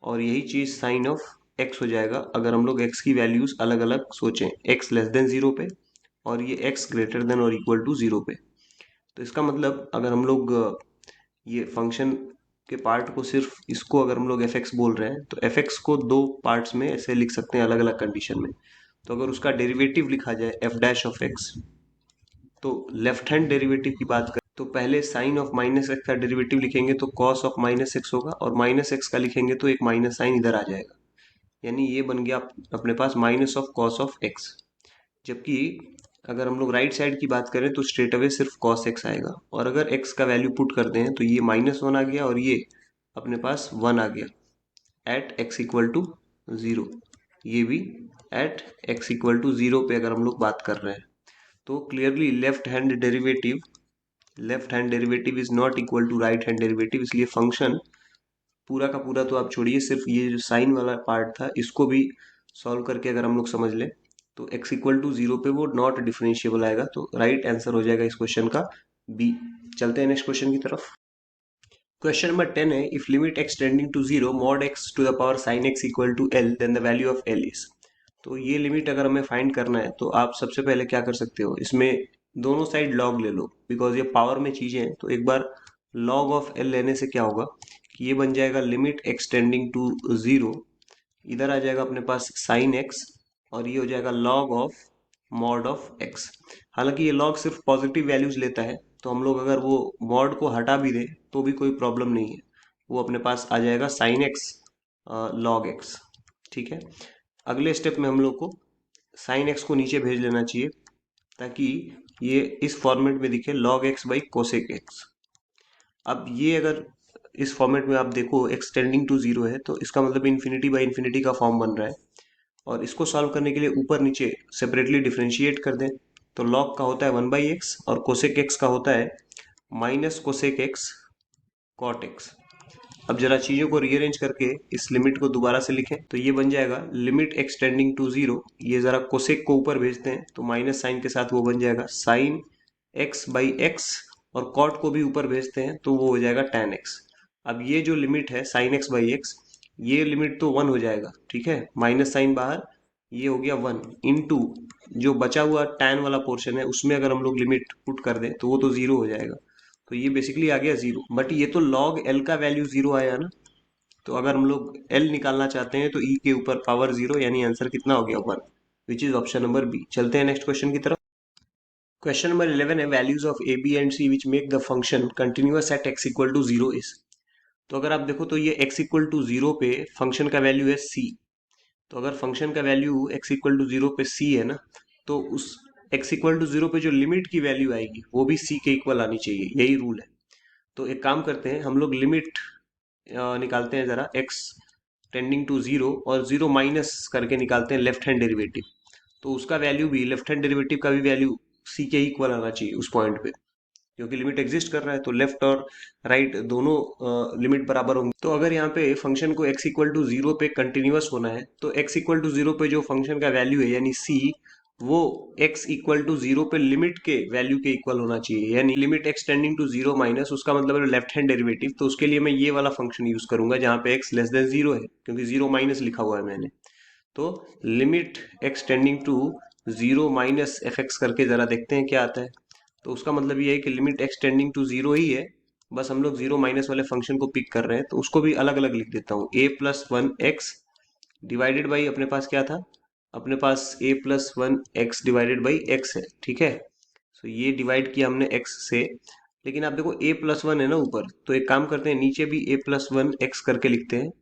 और यही चीज साइन ऑफ x हो जाएगा अगर हम लोग x की वैल्यूज अलग अलग सोचें, x <0 पे और ये x > 0 पे। तो इसका मतलब अगर हम लोग ये फंक्शन के पार्ट को सिर्फ इसको अगर हम लोग fx बोल रहे हैं तो fx को दो पार्ट्स में ऐसे लिख सकते हैं अलग अलग कंडीशन में। तो अगर उसका डेरिवेटिव लिखा जाए f' तो लेफ्ट हैंड डेरिवेटिव की बात करें तो पहले साइन ऑफ -x का डेरिवेटिव लिखेंगे तो कॉस ऑफ -x होगा और -x का लिखेंगे तो एक माइनस साइन इधर आ जाएगा, यानी ये बन गया अपने पास minus of cos of x। जबकि अगर हम लोग राइट साइड की बात करें तो स्ट्रेट अवे सिर्फ cos x आएगा, और अगर x का वैल्यू पुट करते हैं तो ये -1 आ गया और ये अपने पास 1 आ गया एट x = 0, ये भी एट x = 0 पे अगर हम लोग बात कर रहे हैं। तो clearly left hand derivative is not equal to right hand derivative, इसलिए फंक्शन पूरा का पूरा तो आप छोड़िए, सिर्फ ये जो साइन वाला पार्ट था इसको भी सॉल्व करके अगर हम लोग समझ लें तो x = 0 पे वो नॉट डिफरेंशिएबल आएगा, तो राइट आंसर हो जाएगा इस क्वेश्चन का बी। चलते हैं नेक्स्ट क्वेश्चन की तरफ। क्वेश्चन नंबर 10 है if limit x tending to 0 mod x to the power sin x = L then the value of L is. तो ये लिमिट अगर हमें फाइंड करना है तो आप सबसे पहले क्या कर सकते हो, इसमें दोनों साइड लॉग ले लो, बिकॉज ये पावर में चीजें हैं। तो एक बार लॉग ऑफ एल लेने से क्या होगा कि ये बन जाएगा लिमिट एक्सटेंडिंग टू जीरो, इधर आ जाएगा अपने पास साइन एक्स, और ये हो जाएगा log of mod of x. हालांकि ये लॉग सिर्फ पॉजिटिव वैल्यूज लेता है, तो हम लोग अगर वो मॉड को हटा भी दें तो भी कोई प्रॉब्लम नहीं है, वो अपने पास आ जाएगा साइन एक्स लॉग एक्स। ठीक है, अगले स्टेप में हम लोग को साइन एक्स को नीचे भेज लेना चाहिए ताकि ये इस फॉर्मेट में दिखे log x by cosec x. अब ये अगर इस फॉर्मेट में आप देखो एक्सटेंडिंग टू जीरो है, तो इसका मतलब इन्फिनिटी बाई इन्फिनिटी का फॉर्म बन रहा है। और इसको सॉल्व करने के लिए ऊपर नीचे सेपरेटली डिफ्रेंशिएट कर दें। तो लॉग का होता है 1/x और कोसेक एक्स का होता है minus cosec x cot x. अब जरा चीजों को रीअरेंज करके इस लिमिट को दोबारा से लिखें तो ये बन जाएगा लिमिट एक्सटेंडिंग टू जीरो, ये जरा कोसेक को ऊपर भेजते हैं तो माइनस साइन के साथ वो बन जाएगा साइन एक्स बाई एक्स, और कॉट को भी ऊपर भेजते हैं तो वो हो जाएगा tan एक्स। अब ये जो लिमिट है साइन एक्स बाई एक्स, ये लिमिट तो 1 हो जाएगा, ठीक है, माइनस साइन बाहर, ये हो गया 1 इनटू जो बचा हुआ tan वाला पोर्शन है उसमें अगर हम लोग लिमिट पुट कर दें तो वो तो 0 हो जाएगा। तो ये बेसिकली आ गया 0, बट ये तो log l का वैल्यू 0 आया ना। तो अगर हम लोग l निकालना चाहते हैं तो e के ऊपर पावर 0, यानी आंसर कितना हो गया 1, which is option number B. चलते हैं नेक्स्ट क्वेश्चन की तरफ। क्वेश्चन नंबर 11 है values of a b and c which make the function continuous at x equal to 0 is. तो अगर आप देखो तो ये x इक्वल टू 0 पे फंक्शन का वैल्यू है c। तो अगर फंक्शन का वैल्यू x इक्वल टू 0 पे c है ना, तो उस x इक्वल टू 0 पे जो लिमिट की वैल्यू आएगी वो भी c के इक्वल आनी चाहिए, यही रूल है। तो एक काम करते हैं, हम लोग लिमिट निकालते हैं जरा x टेंडिंग टू 0 और 0 माइनस करके निकालते हैं लेफ्ट हैंड डेरिवेटिव। तो उसका वैल्यू भी, लेफ्ट हैंड डेरिवेटिव का भी वैल्यू c के इक्वल आना चाहिए उस पॉइंट पे, क्योंकि लिमिट एग्जिस्ट कर रहा है तो लेफ्ट और राइट दोनों लिमिट बराबर होंगे। तो अगर यहाँ पे फंक्शन को x इक्वल टू 0 पे कंटिन्यूअस होना है तो x इक्वल टू 0 पे जो फंक्शन का वैल्यू है यानी c, वो x इक्वल टू 0 पे लिमिट के वैल्यू के इक्वल होना चाहिए, यानी limit x tending to 0 minus उसका मतलब है लेफ्ट हैंड डेरिवेटिव। तो उसके लिए मैं ये वाला फंक्शन यूज करूंगा जहाँ पे x लेस देन 0 है, क्योंकि 0 माइनस लिखा हुआ है मैंने। तो limit x tending to 0 minus f x करके जरा देखते हैं क्या आता है। तो उसका मतलब ये है कि लिमिट एक्स टेंडिंग टू 0 ही है, बस हम लोग 0 माइनस वाले फंक्शन को पिक कर रहे हैं, तो उसको भी अलग अलग लिख देता हूँ। a plus one x divided by अपने पास क्या था, अपने पास a plus one x divided by x है, ठीक है। सो ये डिवाइड किया हमने x से, लेकिन आप देखो a प्लस वन है ना ऊपर, तो एक काम करते हैं नीचे भी a प्लस वन एक्स करके लिखते हैं,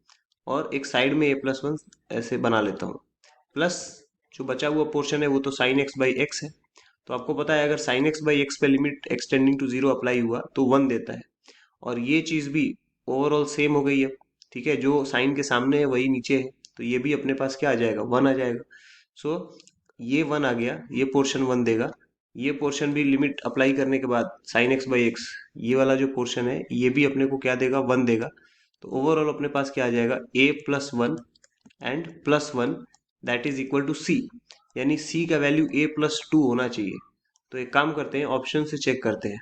और एक साइड में a प्लस वन ऐसे बना लेता हूँ, प्लस जो बचा हुआ पोर्शन है वो तो साइन एक्स बाई एक्स है। तो आपको पता है अगर साइन एक्स बाई एक्स पे लिमिट एक्सटेंडिंग टू 0 अप्लाई हुआ तो 1 देता है, और ये चीज भी ओवरऑल सेम हो गई है, ठीक है, जो साइन के सामने है वही नीचे है, तो ये भी अपने पास क्या आ जाएगा, 1 आ जाएगा। सो ये 1 आ गया, ये पोर्शन 1 देगा, ये पोर्शन भी लिमिट अप्लाई करने के बाद साइन एक्स बाई एक्स, ये वाला जो पोर्शन है ये भी अपने को क्या देगा, 1 देगा। तो ओवरऑल अपने पास क्या आ जाएगा, a plus one and plus one that is equal to c, यानी c का वैल्यू a प्लस टू होना चाहिए। तो एक काम करते हैं, ऑप्शन से चेक करते हैं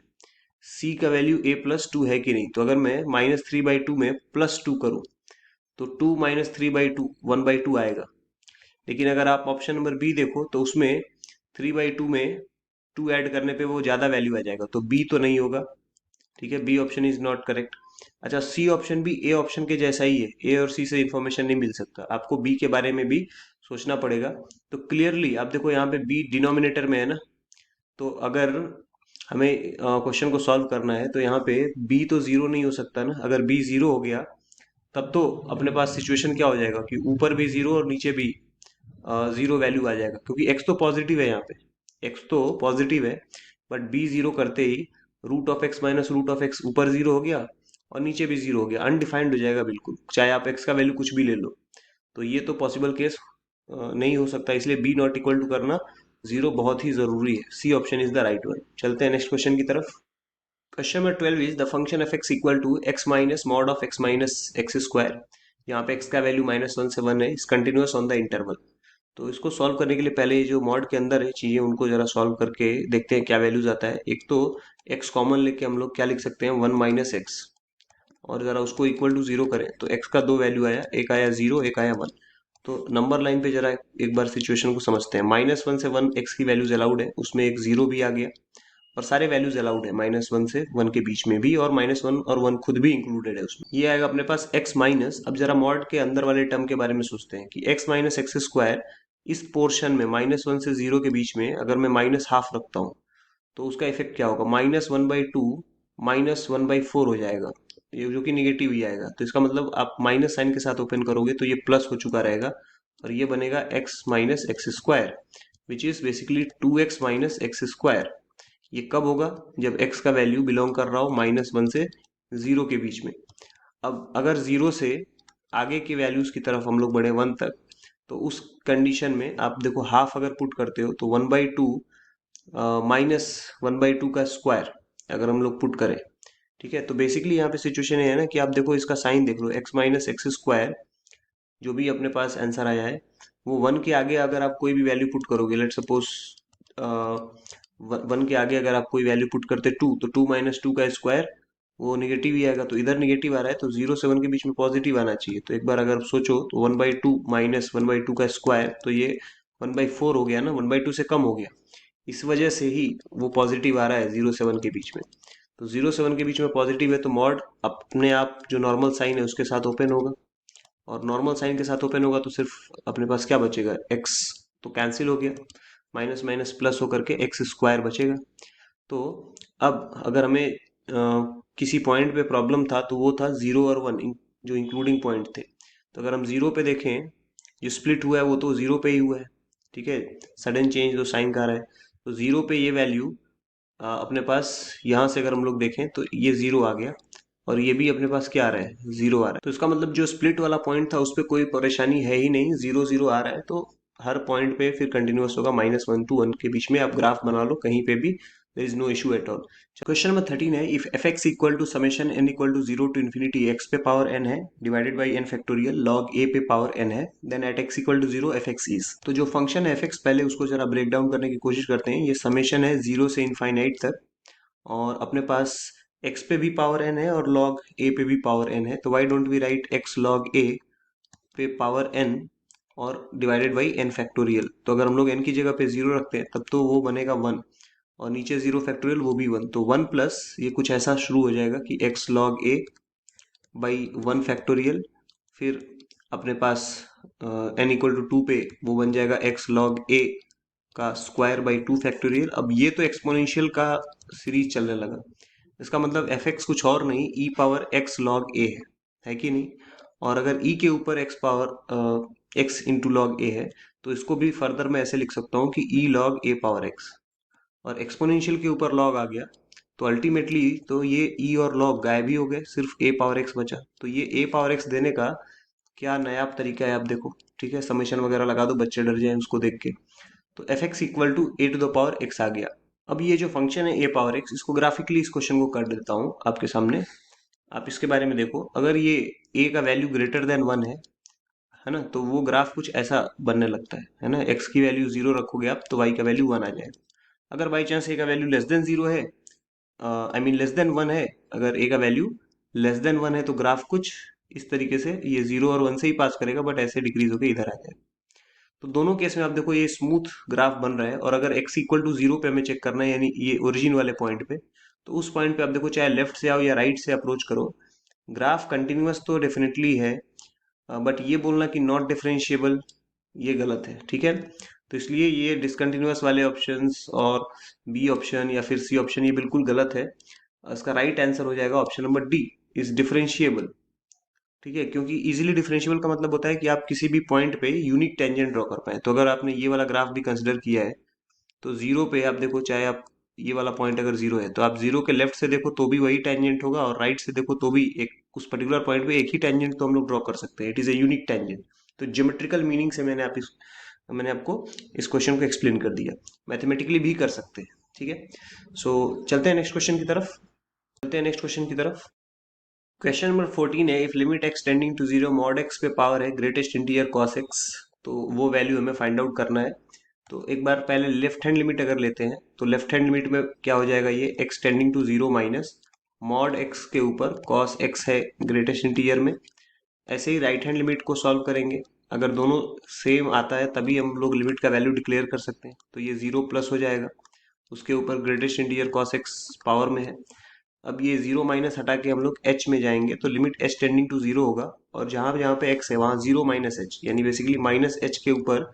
c का वैल्यू a प्लस टू है कि नहीं। तो अगर मैं -3/2 में +2 करूं तो 2 माइनस 3/2 1/2 आएगा। लेकिन अगर आप ऑप्शन नंबर बी देखो तो उसमें 3/2 में 2 ऐड करने पे वो ज्यादा वैल्यू आ जाएगा, तो बी तो नहीं होगा, ठीक है, B option is not correct. अच्छा, सी ऑप्शन भी ए ऑप्शन के जैसा ही है, ए और सी से इंफॉर्मेशन नहीं मिल सकता, आपको बी के बारे में भी सोचना पड़ेगा। तो क्लियरली आप देखो यहाँ पे बी डिनोमिनेटर में है ना, तो अगर हमें क्वेश्चन को सॉल्व करना है तो यहाँ पे बी तो जीरो नहीं हो सकता ना। अगर बी जीरो हो गया तब तो अपने पास सिचुएशन क्या हो जाएगा कि ऊपर भी जीरो और नीचे भी जीरो वैल्यू आ जाएगा, क्योंकि एक्स तो पॉजिटिव है, यहाँ पे एक्स तो पॉजिटिव है, बट बी जीरो करते ही root of x minus root of x ऊपर जीरो हो गया और नीचे भी जीरो हो गया, अनडिफाइंड हो जाएगा बिल्कुल, चाहे आप एक्स का वैल्यू कुछ भी ले लो। तो ये तो पॉसिबल केस नहीं हो सकता, इसलिए बी नॉट इक्वल टू करना जीरो बहुत ही जरूरी है, C option is the right one. चलते हैं नेक्स्ट क्वेश्चन की तरफ। Question number 12 is the function f x equal to x minus mod of x minus x square. यहाँ पे एक्स का वैल्यू -1 से 1 है, इस कंटिन्यूअस ऑन द इंटरवल। तो इसको सॉल्व करने के लिए पहले ये जो मॉड के अंदर है चीजें उनको जरा सॉल्व करके देखते हैं क्या वैल्यूज आता है। एक तो एक्स कॉमन लेके हम लोग क्या लिख सकते हैं, 1 माइनस एक्स, और जरा उसको इक्वल टू 0 करें तो एक्स का दो वैल्यू आया, एक आया 0 एक आया 1। तो नंबर लाइन पे जरा एक बार सिचुएशन को समझते हैं। -1 से 1 x की वैल्यूज अलाउड है, उसमें एक 0 भी आ गया और सारे वैल्यूज अलाउड है -1 से 1 के बीच में भी, और -1 और 1 खुद भी इंक्लूडेड है उसमें। ये आएगा अपने पास x माइनस, अब जरा मॉड के अंदर वाले टर्म के बारे में सोचते हैं कि x माइनस एक्स स्क्वायर, इस पोर्शन में -1 से 0 के बीच में अगर मैं -½ रखता हूँ तो उसका इफेक्ट क्या होगा, -1/2 -1/4 हो जाएगा, ये जो कि निगेटिव ही आएगा। तो इसका मतलब आप माइनस साइन के साथ ओपन करोगे तो ये प्लस हो चुका रहेगा और ये बनेगा x minus x square, which is basically 2x minus x square. ये कब होगा, जब x का वैल्यू बिलोंग कर रहा हो -1 से 0 के बीच में। अब अगर 0 से आगे की वैल्यूज की तरफ हम लोग बढ़े 1 तक, तो उस कंडीशन में आप देखो हाफ अगर पुट करते हो तो 1/2 -1/2 का स्क्वायर अगर हम लोग पुट करें, ठीक है। तो बेसिकली यहाँ पे सिचुएशन ये है ना कि आप देखो इसका साइन देख लो, x माइनस एक्स स्क्वायर जो भी अपने पास आंसर आया है वो 1 के आगे अगर आप कोई भी वैल्यू पुट करोगे, लेट सपोज 1 के आगे अगर आप कोई वैल्यू पुट करते 2, तो 2 माइनस 2 का स्क्वायर वो निगेटिव ही आएगा। तो इधर निगेटिव आ रहा है तो 0 से 1 के बीच में पॉजिटिव आना चाहिए। तो एक बार अगर आप सोचो तो 1/2 माइनस 1/2 का स्क्वायर, तो ये 1/4 हो गया ना, 1/2 से कम हो गया। इस वजह से ही वो पॉजिटिव आ रहा है 0 से 1 के बीच में। तो 0 से 1 के बीच में पॉजिटिव है तो मॉड अपने आप जो नॉर्मल साइन है उसके साथ ओपन होगा, और नॉर्मल साइन के साथ ओपन होगा तो सिर्फ अपने पास क्या बचेगा, x तो कैंसिल हो गया, माइनस माइनस प्लस होकर के एक्स स्क्वायर बचेगा। तो अब अगर हमें किसी पॉइंट पे प्रॉब्लम था तो वो था 0 और 1 जो इंक्लूडिंग पॉइंट थे। तो अगर हम 0 पे देखें, जो स्प्लिट हुआ है वो तो 0 पे ही हुआ है, ठीक है। सडन चेंज जो साइन का रहा है, तो 0 पे ये वैल्यू अपने पास यहाँ से अगर हम लोग देखें तो ये 0 आ गया, और ये भी अपने पास क्या आ रहा है, 0 आ रहा है। तो इसका मतलब जो स्प्लिट वाला पॉइंट था उस पर कोई परेशानी है ही नहीं, 0 0 आ रहा है। तो हर पॉइंट पे फिर कंटिन्यूअस होगा, -1 to 1 के बीच में आप ग्राफ बना लो कहीं पे भी, there is no issue at all. Question number 13 है, if f x equal to summation n equal to 0 to infinity x पे पावर एन है divided by n factorial log a पे पावर एन है, then at x equal to 0 f x is. तो जो function है f x, पहले उसको जरा ब्रेक डाउन करने की कोशिश करते हैं। ये समेशन है 0 से इनफाइनाइट तक, और अपने पास x पे भी पावर n है और log a पे भी पावर n है। तो why don't we write x log a पे पावर n और डिवाइडेड बाई n फैक्टोरियल। तो अगर हम लोग n की जगह पे 0 रखते हैं तब तो वो बनेगा 1, और नीचे 0 फैक्टोरियल वो भी 1, तो 1 प्लस ये कुछ ऐसा शुरू हो जाएगा कि x log a by 1 factorial, फिर अपने पास n इक्वल टू 2 पे वो बन जाएगा x log a का स्क्वायर बाई 2 फैक्टोरियल। अब ये तो एक्सपोनेंशियल का सीरीज चलने लगा, इसका मतलब एफ एक्स कुछ और नहीं e power x log a है कि नहीं। और अगर ई के ऊपर x power x into log a है, तो इसको भी फर्दर मैं ऐसे लिख सकता हूँ कि ई लॉग ए पावर एक्स, और एक्सपोनेंशियल के ऊपर लॉग आ गया तो अल्टीमेटली तो ये ई और लॉग गायब ही हो गए, सिर्फ ए पावर एक्स बचा। तो ये ए पावर एक्स देने का क्या नया तरीका है आप देखो, ठीक है। समेशन वगैरह लगा दो, बच्चे डर जाए उसको देख के। तो f x equal to a to the power x आ गया। अब ये जो फंक्शन है ए पावर एक्स, इसको ग्राफिकली इस क्वेश्चन को कर देता हूँ आपके सामने। आप इसके बारे में देखो, अगर ये ए का वैल्यू ग्रेटर देन 1 है ना, तो वो ग्राफ कुछ ऐसा बनने लगता है ना। एक्स की वैल्यू 0 रखोगे आप तो वाई का वैल्यू 1 आ जाएगा। अगर बाई चांस ए का वैल्यू लेस देन 0 है, आई मीन लेस देन 1 है, अगर ए का वैल्यू लेस देन 1 है तो ग्राफ कुछ इस तरीके से ये 0 और 1 से ही पास करेगा, बट ऐसे डिक्रीज होकर इधर आ जाएगा। तो दोनों केस में आप देखो ये स्मूथ ग्राफ बन रहा है। और अगर x इक्वल टू 0 पे हमें चेक करना है, यानी ये ओरिजिन वाले पॉइंट पे, तो उस पॉइंट पे आप देखो चाहे लेफ्ट से आओ या राइट से अप्रोच करो, ग्राफ कंटिन्यूअस तो डेफिनेटली है, बट ये बोलना कि नॉट डिफरेंशिएबल ये गलत है, ठीक है। तो इसलिए ये डिसकंटिन्यूअस वाले ऑप्शंस और बी ऑप्शन या फिर सी ऑप्शन ये बिल्कुल गलत है। इसका राइट आंसर हो जाएगा option number D, is differentiable, ठीक है। क्योंकि इजीली डिफरेंशिएबल का मतलब होता है कि आप किसी भी पॉइंट पे यूनिक टेंजेंट ड्रॉ कर पाए। तो अगर आपने ये वाला ग्राफ भी कंसिडर किया है तो 0 पे आप देखो, चाहे आप ये वाला पॉइंट अगर 0 है तो आप 0 के लेफ्ट से देखो तो भी वही टेंजेंट होगा, और राइट से देखो तो भी एक उस पर्टिकुलर पॉइंट पे एक ही टेंजेंट तो हम लोग ड्रॉ कर सकते हैं। It is a unique tangent. तो ज्योमेट्रिकल मीनिंग से मैंने आपको इस क्वेश्चन को एक्सप्लेन कर दिया। मैथमेटिकली भी कर सकते हैं, ठीक है। सो चलते हैं नेक्स्ट क्वेश्चन की तरफ। क्वेश्चन नंबर 14 है, if limit x tending to 0 mod x पे पावर है ग्रेटेस्ट इंटीजर कॉस एक्स, तो वो वैल्यू हमें फाइंड आउट करना है। तो एक बार पहले लेफ्ट हैंड लिमिट अगर लेते हैं तो लेफ्ट हैंड लिमिट में क्या हो जाएगा, ये x tending to 0 minus mod x के ऊपर कॉस एक्स है ग्रेटेस्ट इंटीजर में। ऐसे ही राइट हैंड लिमिट को सॉल्व करेंगे। अगर दोनों सेम आता है तभी हम लोग लिमिट का वैल्यू डिक्लेयर कर सकते हैं। तो ये 0 प्लस हो जाएगा, उसके ऊपर greatest integer cos x power में है। अब ये 0 माइनस हटा के हम लोग h में जाएंगे तो लिमिट h टेंडिंग टू 0 होगा, और जहां जहां पे x है वहां 0 माइनस एच, यानी बेसिकली माइनस h के ऊपर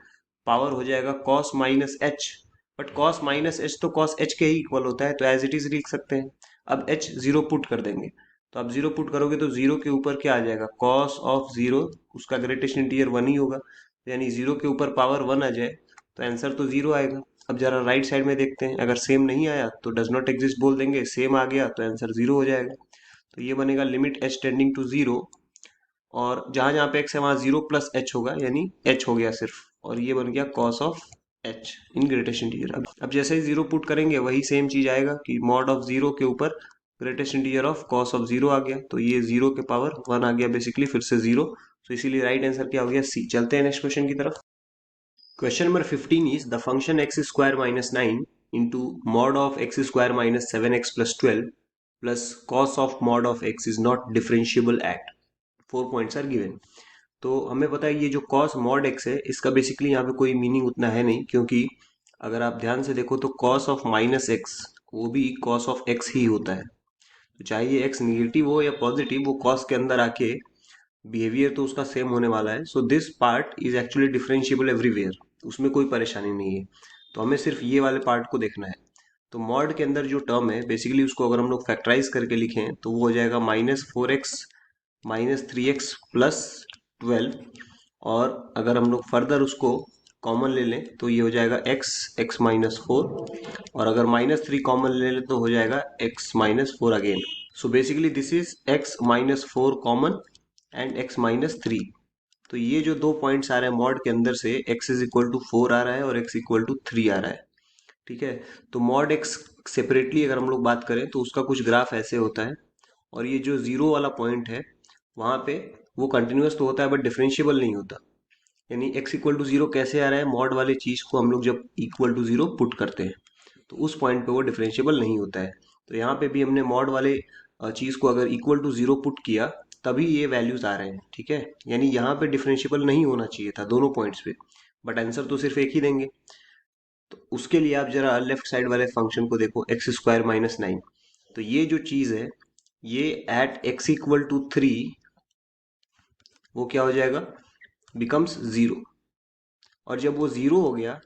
पावर हो जाएगा cos minus H. But cos minus h तो cos h के ही इक्वल होता है, तो एज इट इज लिख सकते हैं। अब h 0 पुट कर देंगे, तो अब 0 पुट करोगे तो 0 के ऊपर क्या आ जाएगा, cos ऑफ 0, उसका ग्रेटेस्ट इंटीजर 1 ही होगा, यानी 0 के ऊपर पावर 1 आ जाए तो आंसर तो 0 आएगा। अब जरा राइट साइड में देखते हैं, अगर सेम नहीं आया तो डज नॉट एग्जिस्ट बोल देंगे, सेम आ गया तो आंसर 0 हो जाएगा। तो ये बनेगा लिमिट h टेंडिंग टू 0, और जहां जहां पे x है वहां 0 प्लस h होगा, यानी h हो गया सिर्फ, और ये बन गया cos of h in greatest integer. अब जैसे ही 0 पुट करेंगे वही सेम चीज आएगा कि मॉड ऑफ 0 के ऊपर greatest integer of cos of 0 आ गया, तो ये 0 के पावर 1 आ गया बेसिकली, फिर से 0। तो इसीलिए राइट आंसर क्या हो गया, सी। चलते हैं नेक्स्ट क्वेश्चन की तरफ। Question number 15 is the function x square minus 9 into mod of x square minus 7x plus 12 plus cos of mod of x is not differentiable at 4 points are given। तो हमें पता है ये जो cos mod x है इसका basically यहाँ पे कोई मीनिंग उतना है नहीं, क्योंकि अगर आप ध्यान से देखो तो cos of माइनस एक्स वो भी cos of x ही होता है। तो चाहे ये x निगेटिव हो या पॉजिटिव, वो cos के अंदर आके बिहेवियर तो उसका सेम होने वाला है। So this part is actually differentiable everywhere, उसमें कोई परेशानी नहीं है। तो हमें सिर्फ ये वाले पार्ट को देखना है। तो मॉड के अंदर जो टर्म है बेसिकली उसको अगर हम लोग फैक्टराइज करके लिखें तो वो हो जाएगा -4x -3x प्लस 12, और अगर हम लोग फर्दर उसको कॉमन ले लें तो ये हो जाएगा x -4, और अगर -3 कॉमन ले लें तो हो जाएगा x -4 again. So basically this is x -4 common and x -3। तो ये जो दो पॉइंट्स आ रहे हैं मॉड के अंदर से, x इज इक्वल टू 4 आ रहा है और x इक्वल टू 3 आ रहा है। ठीक है, तो मॉड x सेपरेटली अगर हम लोग बात करें तो उसका कुछ ग्राफ ऐसे होता है, और ये जो जीरो वाला पॉइंट है वहां पे वो कंटिन्यूअस तो होता है बट डिफरेंशिएबल नहीं होता। यानी x इक्वल टू 0 कैसे आ रहा है, मॉड वाले चीज को हम लोग जब इक्वल टू 0 पुट करते हैं तो उस पॉइंट पे वो डिफरेंशिएबल नहीं होता है। तो यहाँ पे भी हमने मॉड वाले चीज को अगर इक्वल टू 0 पुट किया तभी ये वैल्यूज आ रहे हैं। ठीक है, यानी यहाँ पे डिफरेंशिएबल नहीं होना चाहिए था दोनों पॉइंट्स पे, बट आंसर तो सिर्फ एक ही देंगे। तो उसके लिए आप जरा लेफ्ट साइड वाले फंक्शन को देखो, एक्स स्क्वायर माइनस 9। तो ये जो चीज है ये एट x इक्वल टू 3 वो क्या हो जाएगा, बिकम्स 0। और जब वो 0 हो गया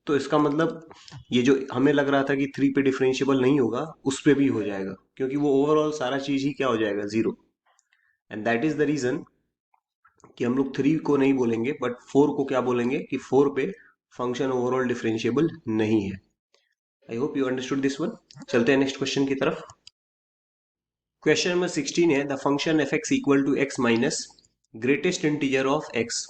तो इसका मतलब ये जो हमें लग रहा था कि 3 पे डिफरेंशिएबल नहीं होगा उस पे भी हो जाएगा, क्योंकि वो ओवरऑल सारा चीज ही क्या हो जाएगा, 0। And that is the reason कि हम लोग 3 को नहीं बोलेंगे बट 4 को क्या बोलेंगे कि 4 पे फंक्शन ओवरऑल डिफरेंशिएबल नहीं है। I hope you understood this one. चलते हैं नेक्स्ट क्वेश्चन की तरफ। क्वेश्चन नंबर 16 है the function f x equal to x minus greatest integer of x.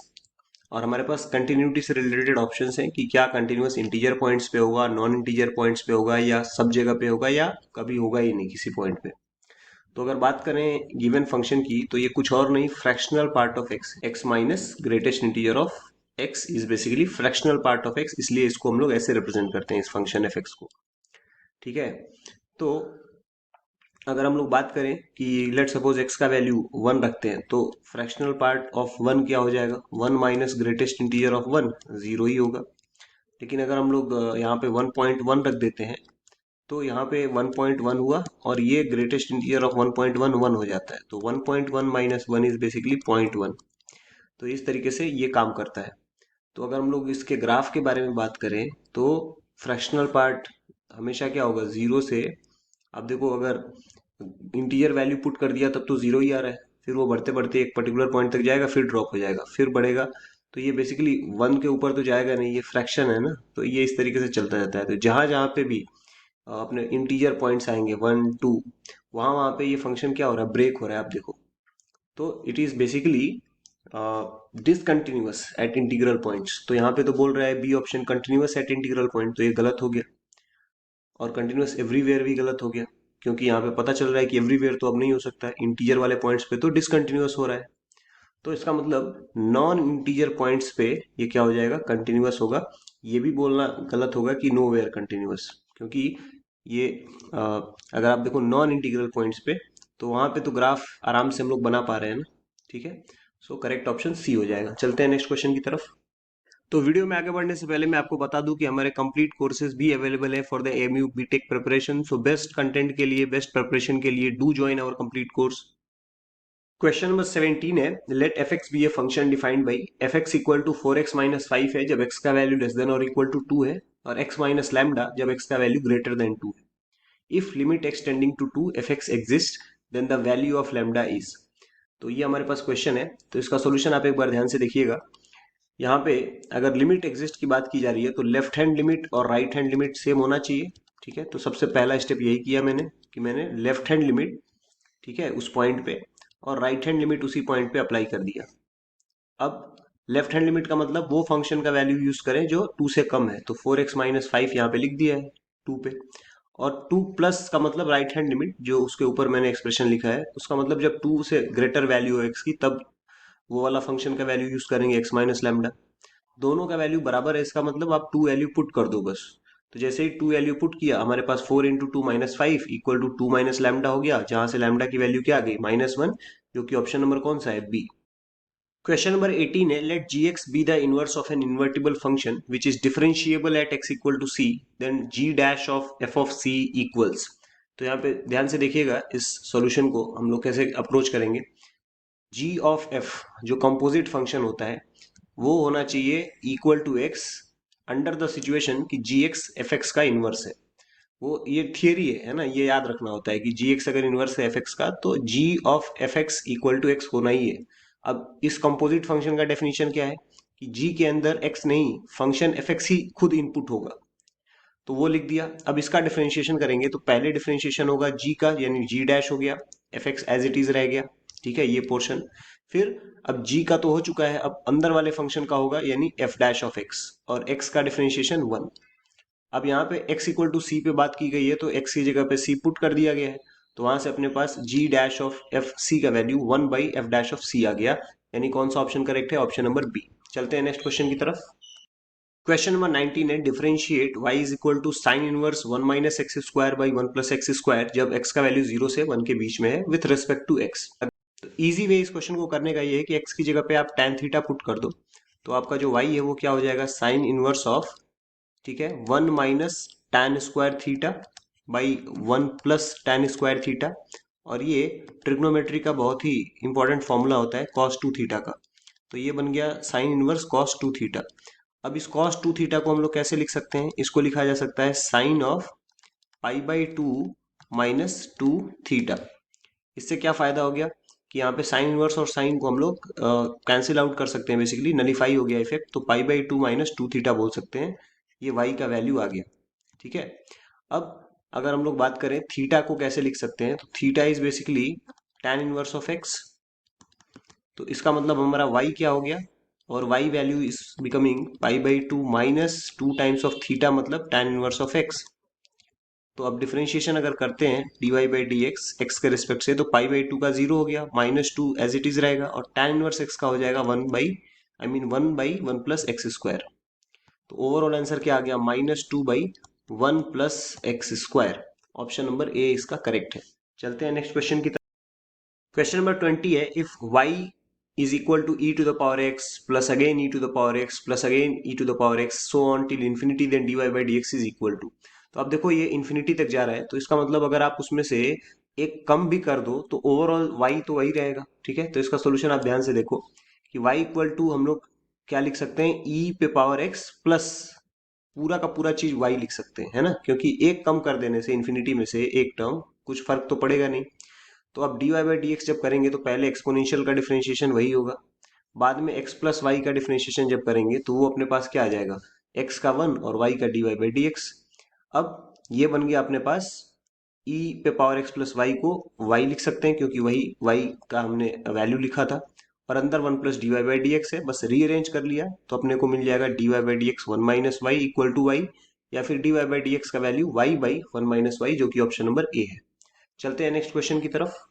और हमारे पास कंटिन्यूटी से रिलेटेड ऑप्शंस हैं कि क्या कंटिन्यूअस इंटीजर पॉइंट्स पे होगा, नॉन इंटीजर पॉइंट्स पे होगा, या सब जगह पे होगा, या कभी होगा ही नहीं किसी पॉइंट पे। तो अगर बात करें गिवन फंक्शन की तो ये कुछ और नहीं, fractional part of x, x minus greatest integer of x is basically fractional part of x, इसलिए इसको हम लोग ऐसे रिप्रेजेंट करते हैं इस फंक्शन एफ एक्स को। ठीक है, तो अगर हम लोग बात करें कि लेट सपोज x का वैल्यू 1 रखते हैं तो फ्रैक्शनल पार्ट ऑफ 1 क्या हो जाएगा, 1 माइनस ग्रेटेस्ट इंटीजर ऑफ 1, 0 ही होगा। लेकिन अगर हम लोग यहाँ पे 1.1 रख देते हैं तो यहाँ पे 1.1 हुआ, और ये ग्रेटेस्ट इंटीजर ऑफ 1.1 1 हो जाता है, तो 1.1 माइनस 1 इज बेसिकली 0.1। तो इस तरीके से ये काम करता है। तो अगर हम लोग इसके ग्राफ के बारे में बात करें तो फ्रैक्शनल पार्ट हमेशा क्या होगा, 0 से, आप देखो अगर इंटीजर वैल्यू पुट कर दिया तब तो 0 ही आ रहा है, फिर वो बढ़ते बढ़ते एक पर्टिकुलर पॉइंट तक जाएगा, फिर ड्रॉप हो जाएगा, फिर बढ़ेगा। तो ये बेसिकली 1 के ऊपर तो जाएगा नहीं, ये फ्रैक्शन है ना, तो ये इस तरीके से चलता जाता है। तो जहां जहां पे भी अपने इंटीजर पॉइंट्स आएंगे 1 2, वहां वहां पे ये फंक्शन क्या हो रहा है, ब्रेक हो रहा है, आप देखो। तो it is basically discontinuous at integral points. तो यहाँ पे तो बोल रहा है B option continuous at integral point, तो ये गलत हो गया। और कंटिन्यूअस एवरीवेयर भी गलत हो गया, क्योंकि यहाँ पे पता चल रहा है कि एवरीवेयर तो अब नहीं हो सकता, इंटीजर वाले पॉइंट्स पे तो डिसकंटिन्यूअस हो रहा है। तो इसका मतलब नॉन इंटीजर पॉइंट्स पे ये क्या हो जाएगा, कंटिन्यूअस होगा। ये भी बोलना गलत होगा कि नो वेयर कंटिन्यूअस, क्योंकि ये अगर आप देखो नॉन इंटीग्रल पॉइंट्स पे तो वहां पे तो ग्राफ आराम से हम लोग बना पा रहे हैं ना। ठीक है, सो करेक्ट ऑप्शन सी हो जाएगा। चलते हैं नेक्स्ट क्वेश्चन की तरफ। तो वीडियो में आगे बढ़ने से पहले मैं आपको बता दूं कि हमारे कंप्लीट कोर्सेज भी अवेलेबल है for the MU BTech preparation. So best content के लिए, बेस्ट प्रिपरेशन के लिए do join our complete course. Question number 17 है, let f x be a function defined by f x equal to 4x minus 5 है जब x का value less than और equal to 2 है, और x माइनस लैम्डा जब x का value greater than 2 है। If limit x tending to 2 f x exist then the value of lambda is. तो ये हमारे पास क्वेश्चन है, तो इसका सोल्यूशन आप एक बार ध्यान से देखिएगा। यहाँ पे अगर लिमिट एग्जिस्ट की बात की जा रही है तो लेफ्ट हैंड लिमिट और राइट हैंड लिमिट सेम होना चाहिए। ठीक है, तो सबसे पहला स्टेप यही किया मैंने कि मैंने लेफ्ट हैंड लिमिट, ठीक है, उस पॉइंट पे, और राइट हैंड लिमिट उसी पॉइंट पे अप्लाई कर दिया। अब लेफ्ट हैंड लिमिट का मतलब वो फंक्शन का वैल्यू यूज करें जो 2 से कम है, तो 4x माइनस 5 यहाँ पे लिख दिया है 2 पे। और 2 प्लस का मतलब राइट हैंड लिमिट, जो उसके ऊपर मैंने एक्सप्रेशन लिखा है उसका मतलब जब 2 से ग्रेटर वैल्यू है x की तब वो वाला फंक्शन का वैल्यू यूज करेंगे x माइनस लैम्डा। दोनों का वैल्यू बराबर है, इसका मतलब आप 2 वैल्यू पुट कर दो बस। तो जैसे ही 2 वैल्यू पुट किया हमारे पास 4 into 2 minus 5 equal to 2 minus lambda हो गया, जहां से लैम्डा की वैल्यू क्या आ गई -1, जो कि ऑप्शन नंबर कौन सा है, बी। क्वेश्चन नंबर 18 है, let g x be the inverse of an invertible function which is differentiable at x equal to c, then g dash of f of c equals. तो यहाँ पे ध्यान से देखिएगा, इस सॉल्यूशन को हम लोग कैसे अप्रोच करेंगे। जी ऑफ एफ जो कंपोजिट फंक्शन होता है वो होना चाहिए equal to x under the situation कि जी एक्स एफ एक्स का इनवर्स है। वो ये थियरी है ना, ये याद रखना होता है कि जी एक्स अगर इनवर्स है एफ एक्स का तो g of f x equal to x होना ही है। अब इस कंपोजिट फंक्शन का डेफिनेशन क्या है कि जी के अंदर एक्स नहीं, फंक्शन एफ एक्स ही खुद इनपुट होगा, तो वो लिख दिया। अब इसका डिफरेंशिएशन करेंगे तो पहले डिफरेंशिएशन होगा जी का, यानी जी डैश हो गया, f x as it is रह गया, ठीक है, ये पोर्शन। फिर अब जी का तो हो चुका है, अब अंदर वाले फंक्शन का होगा यानी एफ डैश ऑफ एक्स, और एक्स का डिफरेंशिएशन 1। अब यहाँ पे x इक्वल टू सी पे बात की गई है तो x की जगह पे c पुट कर दिया गया है, तो वहां से अपने पास g dash of f c का value 1 by f dash of c आ गया, यानी कौन सा ऑप्शन करेक्ट है, ऑप्शन नंबर बी। चलते हैं नेक्स्ट क्वेश्चन की तरफ। क्वेश्चन नंबर 19 है, differentiate y is equal to sine inverse 1 minus x square by 1 plus x square जब x का वैल्यू 0 से 1 के बीच में है विथ रिस्पेक्ट टू x। तो इजी वे इस क्वेश्चन को करने का ये है कि x की जगह पे आप tan थीटा पुट कर दो, तो आपका जो y है वो क्या हो जाएगा, साइन इनवर्स ऑफ, ठीक है, 1 minus tan square theta by 1 plus tan square theta. और ये ट्रिग्नोमेट्री का बहुत ही इंपॉर्टेंट फॉर्मूला होता है cos 2 थीटा का, तो ये बन गया साइन इनवर्स cos 2 थीटा। अब इस cos 2 थीटा को हम लोग कैसे लिख सकते हैं, इसको लिखा जा सकता है sine of pi by 2 minus 2 theta. इससे क्या फायदा हो गया कि यहाँ पे साइन इनवर्स और साइन को हम लोग कैंसिल आउट कर सकते हैं, बेसिकली नलीफाई हो गया इफेक्ट, तो पाई बाई 2 माइनस 2 थीटा बोल सकते हैं, ये वाई का वैल्यू आ गया। ठीक है, अब अगर हम लोग बात करें थीटा को कैसे लिख सकते हैं, तो theta is basically tan inverse of x, तो इसका मतलब हमारा y क्या हो गया, और y value is becoming pi by 2 minus 2 times of theta मतलब tan इनवर्स ऑफ एक्स। तो अब डिफरेंशिएशन अगर करते हैं dy बाई डी एक्स के रिस्पेक्ट से, तो पाई बाई 2 का 0 हो गया, -2 एज इट इज रहेगा, और tan इनवर्स x का हो जाएगा 1 प्लस एक्स स्क्वायर। तो ओवरऑल आंसर क्या आ गया, -2/1 plus x square. Option number A इसका करेक्ट है। चलते हैं नेक्स्ट क्वेश्चन की तरफ। क्वेश्चन नंबर 20 है, if y is equal to e to the power x plus again e to the power x plus again e to the power x so on till infinity, then dy by d x is equal to. तो अब देखो ये infinity तक जा रहा है, तो इसका मतलब अगर आप उसमें से एक कम भी कर दो तो ओवरऑल y तो वही रहेगा। ठीक है, तो इसका सोल्यूशन आप ध्यान से देखो कि y इक्वल टू हम लोग क्या लिख सकते हैं, e पे पावर x प्लस पूरा का पूरा चीज y लिख सकते हैं, है ना, क्योंकि एक कम कर देने से इन्फिनिटी में से एक टर्म कुछ फर्क तो पड़ेगा नहीं। तो अब dy बाई डी एक्स जब करेंगे तो पहले एक्सपोनेंशियल का डिफरेंशिएशन वही होगा, बाद में x प्लस वाई का डिफरेंशिएशन जब करेंगे तो वो अपने पास क्या आ जाएगा, x का 1 और y का dy बाई डी एक्स। अब ये बन गया अपने पास e पे पावर x प्लस वाई को y लिख सकते हैं क्योंकि वही y का हमने वैल्यू लिखा था, और अंदर 1 plus d y by d x है, बस रीअरेंज कर लिया तो अपने को मिल जाएगा dy by d x 1 minus y equal to y, या फिर dy बाई डी एक्स का value y by 1 minus y, जो कि ऑप्शन नंबर ए है। चलते हैं नेक्स्ट क्वेश्चन की तरफ।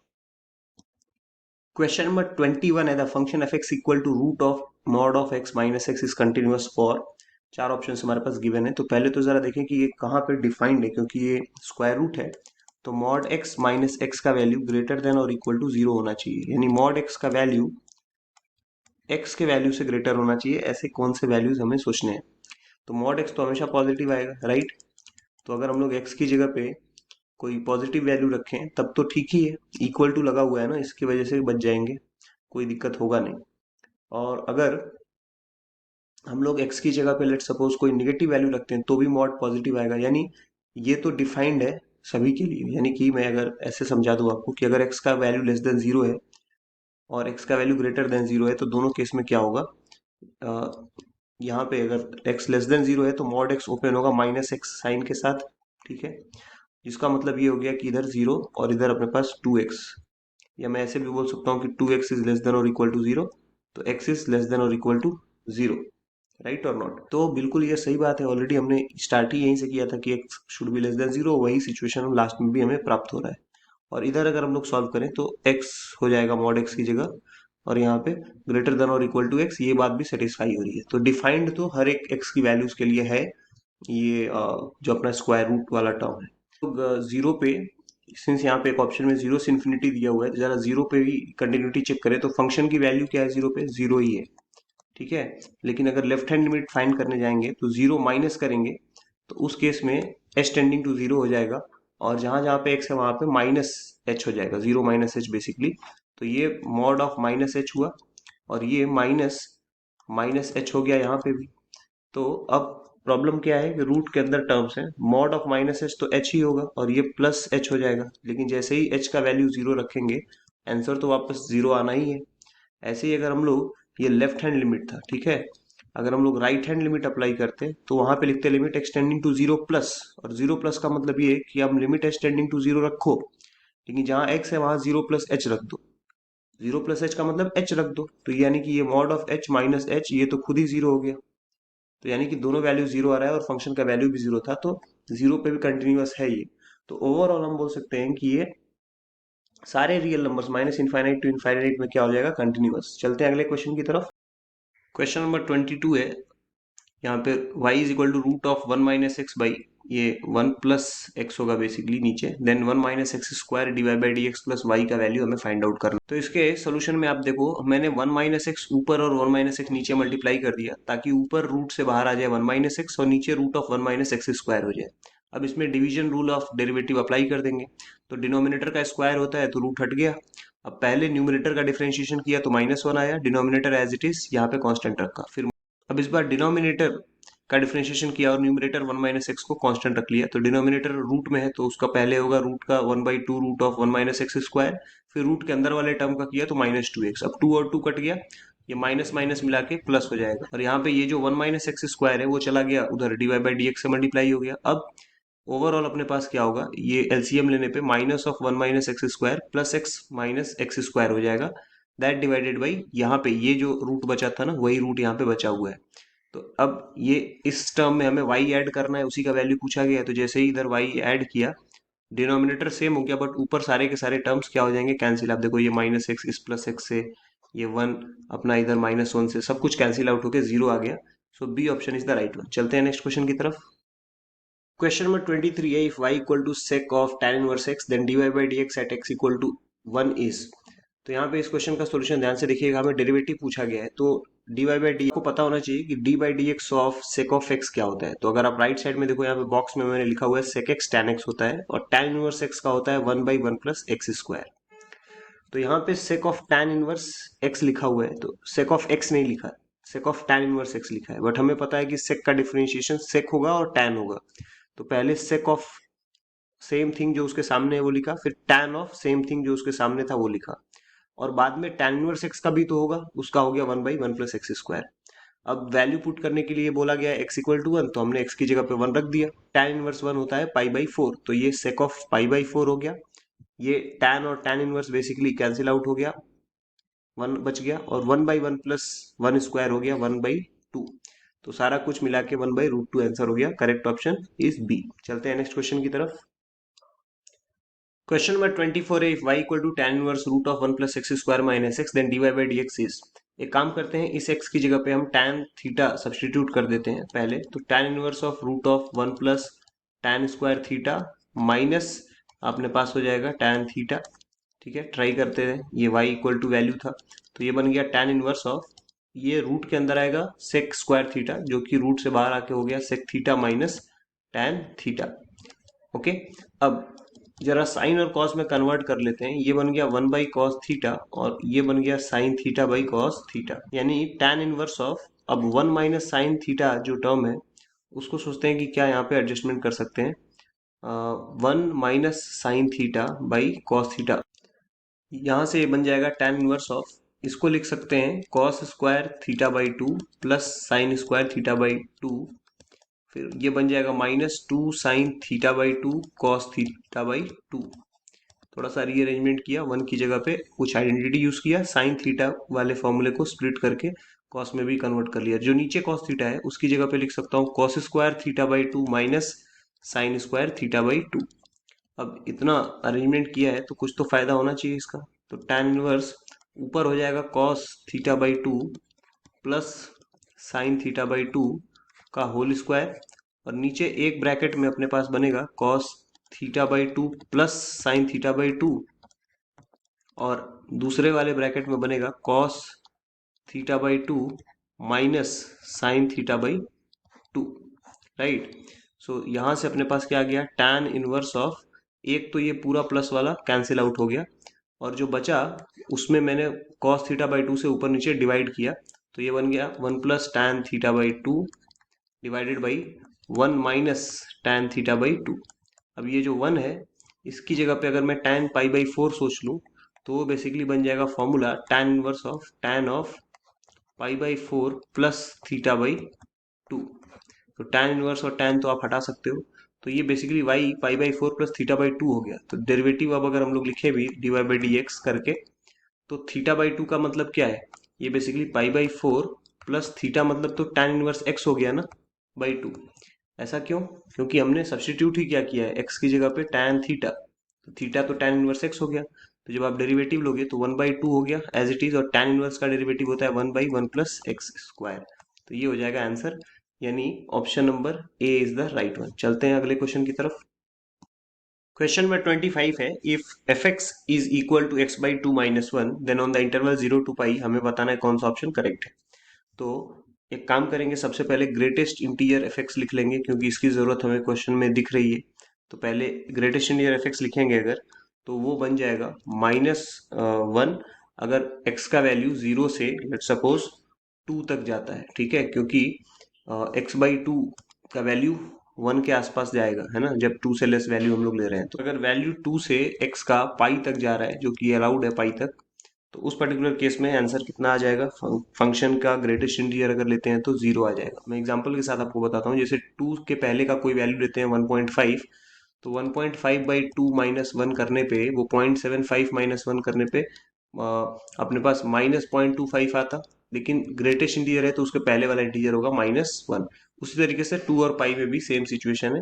क्वेश्चन नंबर 21 है, the function f x equal to root of mod of x minus x is continuous for. चार ऑप्शन हमारे पास गिवन है, तो पहले तो जरा देखें कि ये कहाँ पे डिफाइंड है, क्योंकि ये स्क्वायर रूट है, तो मॉड एक्स माइनस एक्स का वैल्यू ग्रेटर देन और इक्वल टू 0 होना चाहिए, यानी मॉड एक्स का वैल्यू x के वैल्यू से ग्रेटर होना चाहिए, ऐसे कौन से वैल्यूज हमें सोचने हैं। तो मॉड x तो हमेशा पॉजिटिव आएगा, राइट। तो अगर हम लोग x की जगह पे कोई पॉजिटिव वैल्यू रखें तब तो ठीक ही है, इक्वल टू लगा हुआ है ना, इसकी वजह से बच जाएंगे, कोई दिक्कत होगा नहीं। और अगर हम लोग x की जगह पे लेट सपोज कोई निगेटिव वैल्यू रखते हैं तो भी मॉड पॉजिटिव आएगा, यानी ये तो डिफाइंड है सभी के लिए। यानी कि मैं अगर ऐसे समझा दूं आपको कि अगर x का वैल्यू लेस देन जीरो है और x का वैल्यू ग्रेटर देन जीरो है तो दोनों केस में क्या होगा, यहाँ पे अगर x लेस देन जीरो है तो मॉड x ओपन होगा माइनस एक्स साइन के साथ, ठीक है। जिसका मतलब ये हो गया कि इधर जीरो और इधर अपने पास 2x, या मैं ऐसे भी बोल सकता हूँ कि 2x इज लेस देन और इक्वल टू जीरो, तो x इज लेस देन और इक्वल टू जीरो, राइट और नॉट। तो बिल्कुल ये सही बात है, ऑलरेडी हमने स्टार्ट ही यहीं से किया था कि x should be less than zero, वही सिचुएशन हम लास्ट में भी हमें प्राप्त हो रहा है। और इधर अगर हम लोग सॉल्व करें तो x हो जाएगा मॉड x की जगह, और यहाँ पे ग्रेटर देन और इक्वल टू x, ये बात भी सेटिस्फाई हो रही है। तो डिफाइंड तो हर एक x की वैल्यूज के लिए है ये जो अपना स्क्वायर रूट वाला टर्म है। तो जीरो पे, सिंस यहाँ पे एक ऑप्शन में जीरो से इन्फिनिटी दिया हुआ है, तो जरा जीरो पे भी कंटिन्यूटी चेक करें तो फंक्शन की वैल्यू क्या है जीरो पे, जीरो ही है, ठीक है। लेकिन अगर लेफ्ट हैंड लिमिट फाइंड करने जाएंगे तो जीरो माइनस करेंगे तो उस केस में एच टेंडिंग टू जीरो हो जाएगा, और जहां जहां पे एक्स है वहां पे माइनस एच हो जाएगा, जीरो माइनस एच बेसिकली। तो ये मॉड ऑफ माइनस एच हुआ, और ये माइनस माइनस एच हो गया यहाँ पे भी। तो अब प्रॉब्लम क्या है कि रूट के अंदर टर्म्स है, मॉड ऑफ माइनस एच तो एच ही होगा और ये प्लस एच हो जाएगा, लेकिन जैसे ही एच का वैल्यू जीरो रखेंगे आंसर तो वापस जीरो आना ही है। ऐसे ही अगर हम लोग, ये लेफ्ट हैंड लिमिट था, ठीक है, अगर हम लोग राइट हैंड लिमिट अप्लाई करते तो वहां पे लिखते limit x tending to zero plus, और जीरो प्लस का मतलब ये है कि हम लिमिट एक्सटेंडिंग टू जीरो रखो, लेकिन जहां एक्स है वहां जीरो प्लस एच रख दो, जीरो प्लस एच का मतलब एच रख दो, तो यानी कि ये mod of H minus H ये तो खुद ही जीरो हो गया। तो यानी कि दोनों वैल्यू जीरो आ रहा है और फंक्शन का वैल्यू भी जीरो था, तो जीरो पे भी कंटिन्यूअस है ये। तो ओवरऑल हम बोल सकते हैं कि ये सारे real numbers minus infinite to infinite में क्या हो जाएगा, कंटिन्यूअस। चलते हैं अगले क्वेश्चन की तरफ। क्वेश्चन नंबर 22 है, यहाँ पे y is equal to root of one minus x by, ये वन प्लस एक्स होगा बेसिकली नीचे, then one minus x square divide by d x plus y का वैल्यू हमें फाइंड आउट करना। तो इसके सोल्यूशन में आप देखो, मैंने वन माइनस एक्स ऊपर और वन माइनस एक्स नीचे मल्टीप्लाई कर दिया ताकि ऊपर रूट से बाहर आ जाए वन माइनस एक्स और नीचे root of one minus x square हो जाए। अब इसमें division rule of derivative apply कर देंगे, तो डिनोमिनेटर का स्क्वायर होता है तो रूट हट गया। अब पहले न्यूमिनेटर का डिफरेंशिएशन किया तो माइनस वन आया, डिनोमिनेटर एज इट इज यहाँ पे कांस्टेंट रखा। फिर अब इस बार डिनोमिनेटर का डिफरेंशिएशन किया और न्यूमिनेटर वन माइनस एक्स को कांस्टेंट रख लिया, तो डिनोमिनेटर रूट में है तो उसका पहले होगा रूट का one by two root of one minus x square, फिर रूट के अंदर वाले टर्म का किया तो माइनस टू एक्स। अब टू और टू कट गया, ये माइनस माइनस मिला के प्लस हो जाएगा, और यहाँ पे ये जो वन माइनस एक्स स्क्वायर है वो चला गया उधर, d y by d x से मल्टीप्लाई हो गया। अब ओवरऑल अपने पास क्या होगा, ये एलसीएम लेने पे minus of one minus x square plus x minus x square हो जाएगा, दैट डिवाइडेड बाई यहाँ पे ये जो रूट बचा था ना वही रूट यहाँ पे बचा हुआ है। तो अब ये इस टर्म में हमें y ऐड करना है, उसी का वैल्यू पूछा गया है, तो जैसे ही इधर y ऐड किया डिनोमिनेटर सेम हो गया, बट ऊपर सारे के सारे टर्म्स क्या हो जाएंगे, कैंसिल। आप देखो ये माइनस एक्स इस प्लस एक्स से, ये वन अपना इधर माइनस वन से, सब कुछ कैंसिल आउट होकर जीरो आ गया। So B option is the right one. चलते हैं नेक्स्ट क्वेश्चन की तरफ। क्वेश्चन नंबर 23 है, if y equal to sec of tan inverse x then dy by d x at x equal to one is. तो यहाँ पे इस question का सॉल्यूशन ध्यान से देखिएगा, हमें डेरिवेटिव पूछा गया है, तो dy बाई डी को पता होना चाहिए कि d by d x of sec of x क्या होता है। तो अगर आप राइट साइड में देखो, यहाँ पे बॉक्स में मैंने लिखा हुआ है sec x tan x होता है, और tan इनवर्स x का होता है one by one plus x square. तो यहाँ पे sec of tan inverse x लिखा हुआ है, तो sec ऑफ x नहीं लिखा, sec of tan inverse x लिखा है, बट हमें पता है कि sec का डिफरेंशिएशन sec होगा और tan होगा। तो पहले sec ऑफ सेम थिंग जो उसके सामने है वो लिखा, फिर tan ऑफ सेम थिंग जो उसके सामने था वो लिखा, और बाद में tan इनवर्स x का भी तो होगा, उसका हो गया one by one plus x square. अब वैल्यू पुट करने के लिए बोला गया x इक्वल टू वन, तो हमने x की जगह पे वन रख दिया। tan इनवर्स वन होता है पाई बाई फोर, तो ये sec of pi by four हो गया, ये tan और tan inverse basically cancel out हो गया, वन बच गया, और one by one plus one square हो गया वन बाई टू। तो सारा कुछ मिला के one by root two answer हो गया, करेक्ट ऑप्शन इज बी। चलते हैं नेक्स्ट क्वेश्चन की तरफ। क्वेश्चन नंबर 24 है, if y equal to tan inverse root of one plus x square minus x then dy by d x is. एक काम करते हैं, इस x की जगह पे हम tan थीटा सब्सटीट्यूट कर देते हैं पहले, तो tan inverse of root of one plus tan square theta minus अपने पास हो जाएगा tan थीटा। ठीक है, ट्राई करते हैं, ये y इक्वल टू वैल्यू था, तो ये बन गया tan इनवर्स ऑफ ये रूट के अंदर आएगा सेक स्क्वायर थीटा, जो कि रूट से बाहर आके हो गया sec theta minus tan theta. Okay, अब जरा साइन और कॉस में कन्वर्ट कर लेते हैं। ये बन गया 1/cos थीटा और ये बन गया sign theta by cos theta, यानी टैन इनवर्स ऑफ, अब 1 माइनस साइन थीटा जो टर्म है उसको सोचते हैं कि क्या यहाँ पे एडजस्टमेंट कर सकते हैं। 1 - sign theta by cos theta, यहाँ से ये बन जाएगा टैन इनवर्स ऑफ, इसको लिख सकते हैं cos square theta by two plus sine square theta by to, फिर ये बन जाएगा -2 sign theta by to cos theta by to. थोड़ा सा रीअरेंजमेंट किया, वन की जगह पे कुछ आइडेंटिटी यूज किया, साइन थीटा वाले फॉर्मूले को स्प्लिट करके कॉस में भी कन्वर्ट कर लिया। जो नीचे कॉस थीटा है उसकी जगह पे लिख सकता हूँ cos square theta by two minus sine square theta by to. अब इतना अरेंजमेंट किया है तो कुछ तो फायदा होना चाहिए इसका, तो टैन इनवर्स ऊपर हो जाएगा cos theta by two plus sine theta by two का होल स्क्वायर, और नीचे एक ब्रैकेट में अपने पास बनेगा cos theta by two plus sine theta by two, और दूसरे वाले ब्रैकेट में बनेगा cos theta by two minus sine theta by two. Right, so यहाँ से अपने पास क्या आ गया, टैन इनवर्स ऑफ, एक तो ये पूरा प्लस वाला कैंसिल आउट हो गया और जो बचा उसमें मैंने कॉस थीटा बाई टू से ऊपर नीचे डिवाइड किया, तो ये बन गया 1 plus tan theta by two divided by 1 minus tan theta by to. अब ये जो 1 है इसकी जगह पे अगर मैं टैन पाई बाई 4 सोच लूँ तो वो बेसिकली बन जाएगा formula tan inverse of tan of pi by 4 plus theta by two. तो टैन इनवर्स और टैन तो आप हटा सकते हो, तो ये basically y pi by 4 plus theta by two हो गया। तो डेरिवेटिव अब अगर हम लोग लिखे भी d y by d x करके, तो थीटा बाई टू का मतलब क्या है, ये basically pi by 4 plus theta मतलब तो टैन इनवर्स एक्स हो गया ना बाई टू। ऐसा क्यों, क्योंकि हमने सब्सटीट्यूट ही क्या किया है, एक्स की जगह पे टैन थीटा, तो थीटा तो टैन इनवर्स एक्स हो गया, तो जब आप डेरिवेटिव लोगे तो 1/2 हो गया एज इट इज, और टैन इनवर्स का डेरिवेटिव होता है 1/1 प्लस एक्स स्क्वायर, तो ये हो जाएगा आंसर, यानी option number A is the right one. चलते हैं अगले क्वेश्चन की तरफ। क्वेश्चन नंबर 25 है, if f x is equal to x by two minus one then on the interval 0 to pi, हमें बताना है कौन सा ऑप्शन करेक्ट है। तो एक काम करेंगे, सबसे पहले ग्रेटेस्ट इंटीजर एफ एक्स लिख लेंगे क्योंकि इसकी जरूरत हमें क्वेश्चन में दिख रही है। तो पहले ग्रेटेस्ट इंटीजर एफ एक्स लिखेंगे अगर, तो वो बन जाएगा -1 अगर एक्स का वैल्यू 0 से लेट सपोज 2 तक जाता है, ठीक है, क्योंकि एक्स बाई टू का वैल्यू 1 के आसपास जाएगा, है ना, जब 2 से लेस वैल्यू हम लोग ले रहे हैं। तो अगर वैल्यू 2 से एक्स का पाई तक जा रहा है, जो कि अलाउड है पाई तक, तो उस पर्टिकुलर केस में आंसर कितना आ जाएगा, फंक्शन का ग्रेटेस्ट इंटीजर अगर लेते हैं तो 0 आ जाएगा। मैं एग्जांपल के साथ आपको बताता हूँ, जैसे 2 के पहले का कोई वैल्यू लेते हैं 1.5, तो 1.5 बाई टू माइनस वन करने पे, वो 0.75 माइनस वन करने पे अपने पास -0.25 आता, लेकिन ग्रेटेस्ट इंटीजर है तो उसके पहले वाला इंटीजर होगा -1। उसी तरीके से 2 और पाई में भी सेम सिचुएशन है,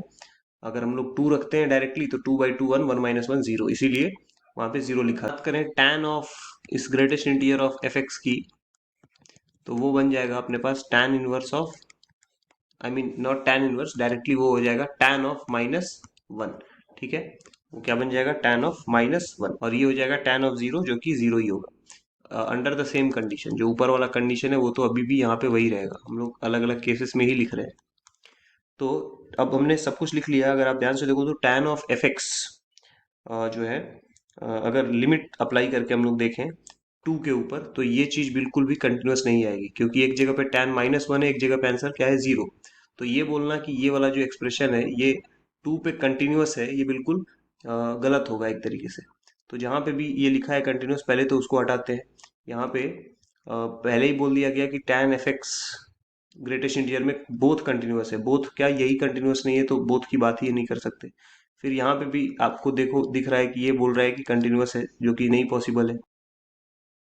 अगर हम लोग 2 रखते हैं डायरेक्टली तो 2/2 1, 1 - 1 0, इसीलिए वहां पे 0 लिखा। बात करें टैन ऑफ इस greatest integer of f x की, तो वो बन जाएगा अपने पास tan inverse of, I mean not tan inverse, directly वो हो जाएगा टैन ऑफ -1। ठीक है, वो क्या बन जाएगा, टैन ऑफ -1, और ये हो जाएगा टैन ऑफ 0 जो कि 0 ही होगा अंडर द सेम कंडीशन। जो ऊपर वाला कंडीशन है वो तो अभी भी यहाँ पे वही रहेगा, हम लोग अलग अलग केसेस में ही लिख रहे हैं। तो अब हमने सब कुछ लिख लिया, अगर आप ध्यान से देखो तो टैन ऑफ एफ एक्स जो है, अगर लिमिट अप्लाई करके हम लोग देखें 2 के ऊपर, तो ये चीज बिल्कुल भी कंटिन्यूस नहीं आएगी, क्योंकि एक जगह पे tan -1 है, एक जगह पे आंसर क्या है, 0। तो ये बोलना कि ये वाला जो एक्सप्रेशन है ये 2 पे कंटिन्यूस है, ये बिल्कुल गलत होगा एक तरीके से। तो जहाँ पे भी ये लिखा है कंटिन्यूस, पहले तो उसको हटाते हैं। यहाँ पे पहले ही बोल दिया गया कि tan F x greatest integer में बोथ कंटिन्यूस है, बोथ क्या यही कंटिन्यूस नहीं है, तो बोथ की बात ही नहीं कर सकते। फिर यहाँ पे भी आपको देखो दिख रहा है कि ये बोल रहा है कि कंटिन्यूस है, जो कि नहीं पॉसिबल है।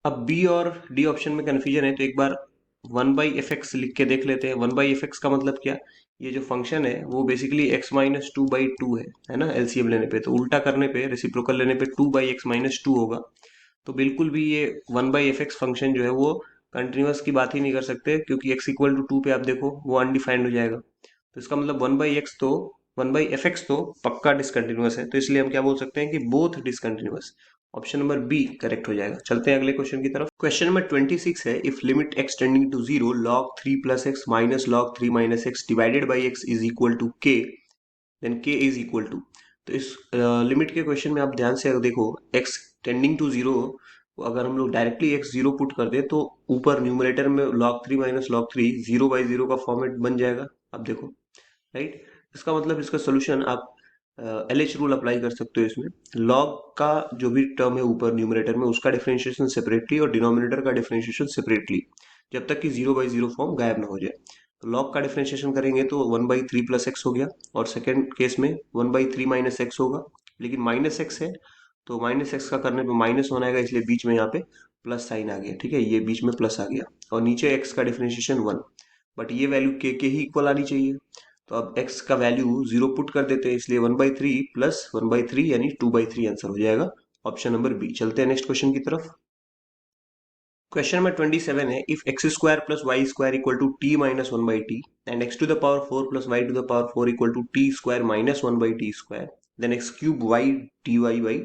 अब बी और डी ऑप्शन में कन्फ्यूजन है, तो एक बार 1/f(x) लिख के देख लेते हैं। 1/f(x) का मतलब क्या, ये जो फंक्शन है वो बेसिकली x - 2/2 है ना, एलसीएम लेने पे, तो उल्टा करने पे, रेसिप्रोकल लेने पे 2/x - 2 होगा। तो बिल्कुल भी ये 1/f(x) फंक्शन जो है वो कंटिन्यूस की बात ही नहीं कर सकते, क्योंकि x इक्वल टू 2 पे आप देखो वो अनडिफाइंड हो जाएगा। तो इसका मतलब 1/f(x) तो पक्का डिसकंटिन्यूस है, तो इसलिए हम क्या बोल सकते हैं कि both discontinuous. Option number B correct हो जाएगा। चलते हैं अगले क्वेश्चन की तरफ। क्वेश्चन नंबर 26 है, if limit x tending to 0 log 3 plus x minus log 3 minus x divided by x is equal to k, then k is equal to. तो इस लिमिट के क्वेश्चन में आप ध्यान से अगर देखो, x टेंडिंग टू 0, अगर हम लोग डायरेक्टली x 0 पुट कर दे तो ऊपर न्यूमरेटर में log 3 माइनस log 3 0 बाई 0 का फॉर्मेट बन जाएगा। आप देखो, राइट। इसका मतलब इसका सोल्यूशन आप LH रूल अप्लाई कर सकते हो इसमें। लॉग का जो भी टर्म है ऊपर न्यूमरेटर में, उसका डिफरेंशिएशन सेपरेटली और डिनोमिनेटर का डिफरेंशिएशन सेपरेटली, जब तक कि 0/0 फॉर्म गायब ना हो जाए। तो लॉग का डिफरेंशिएशन करेंगे तो 1/3 प्लस एक्स हो गया, और सेकेंड केस में 1/3 माइनस एक्स होगा, लेकिन माइनस एक्स है तो माइनस एक्स का करने पे माइनस होना आएगा, इसलिए बीच में यहाँ पे प्लस साइन आ गया। ठीक है, ये बीच में प्लस आ गया, और नीचे एक्स का डिफरेंशिएशन 1, बट ये वैल्यू के ही इक्वल आनी चाहिए। तो अब x का वैल्यू 0 पुट कर देते हैं, इसलिए 1/3 प्लस 1/3 यानी 2/3 आंसर हो जाएगा, ऑप्शन नंबर बी। चलते हैं नेक्स्ट क्वेश्चन की तरफ। क्वेश्चन नंबर 27 है, if x square plus y square equal to t minus 1/t and x to the power 4 plus y to the power 4 equal to t square minus 1/t square, then x cube y d y by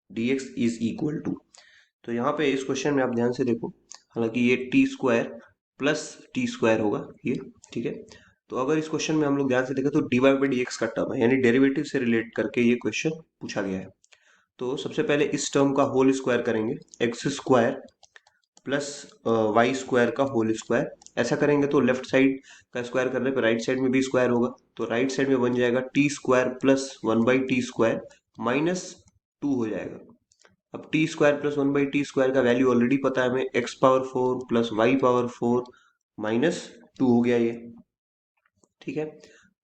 d x is equal to. तो यहाँ पे इस question में आप ध्यान से देखो, हालांकि ये T square plus T square होगा ये, ठीक है। तो अगर इस क्वेश्चन में हम लोग ध्यान से देखें तो d y by d x का टर्म है, यानी डेरिवेटिव से रिलेट करके ये क्वेश्चन पूछा गया है। तो सबसे पहले इस टर्म का होल स्क्वायर करेंगे, x square plus y square का होल स्क्वायर। ऐसा करेंगे तो लेफ्ट साइड का स्क्वायर करने पर राइट साइड में भी स्क्वायर होगा, तो राइट साइड में बन जाएगा t square plus 1/t square minus 2 हो जाएगा। अब t square plus 1/t square का वैल्यू ऑलरेडी पता है हमें, x power 4 plus y power 4 minus 2 हो गया ये, ठीक है।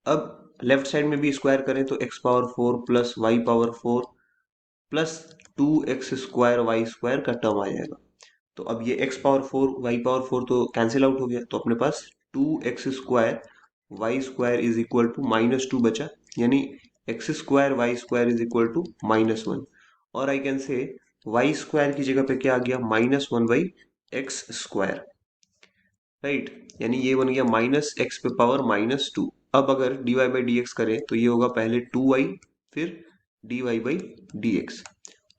अब लेफ्ट साइड में भी स्क्वायर करें तो x power 4 plus y power 4 plus 2x square y square का टर्म आ जाएगा। तो अब ये x पावर 4 वाई पावर 4 तो कैंसिल आउट हो गया, तो अपने पास 2x square y square is equal to -2 बचा, यानी x square y square is equal to -1, और I can say y square की जगह पे क्या आ गया, -1/x स्क्वायर, राइट। यानी ये बन गया -x पे पावर -2। अब अगर dy बाई डी एक्स करें तो ये होगा पहले 2y फिर dy बाई डी एक्स,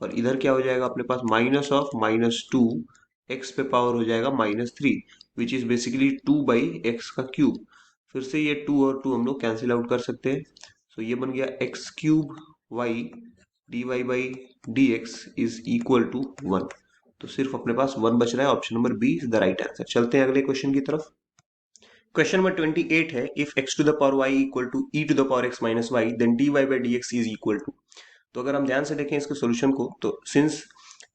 और इधर क्या हो जाएगा अपने पास, माइनस ऑफ -2 x पे पावर हो जाएगा -3, विच इज बेसिकली 2/x का क्यूब। फिर से ये 2 और 2 हम लोग कैंसिल आउट कर सकते हैं, तो ये बन गया x cube y dy by d x is equal to 1। तो सिर्फ अपने पास 1 बच रहा है, option number B is the right answer. चलते हैं अगले क्वेश्चन की तरफ। क्वेश्चन नंबर 28 है, if x to the power y equal to e to the power x minus y then dy by d x is equal to. तो अगर हम ध्यान से देखें इसके सॉल्यूशन को, तो सिंस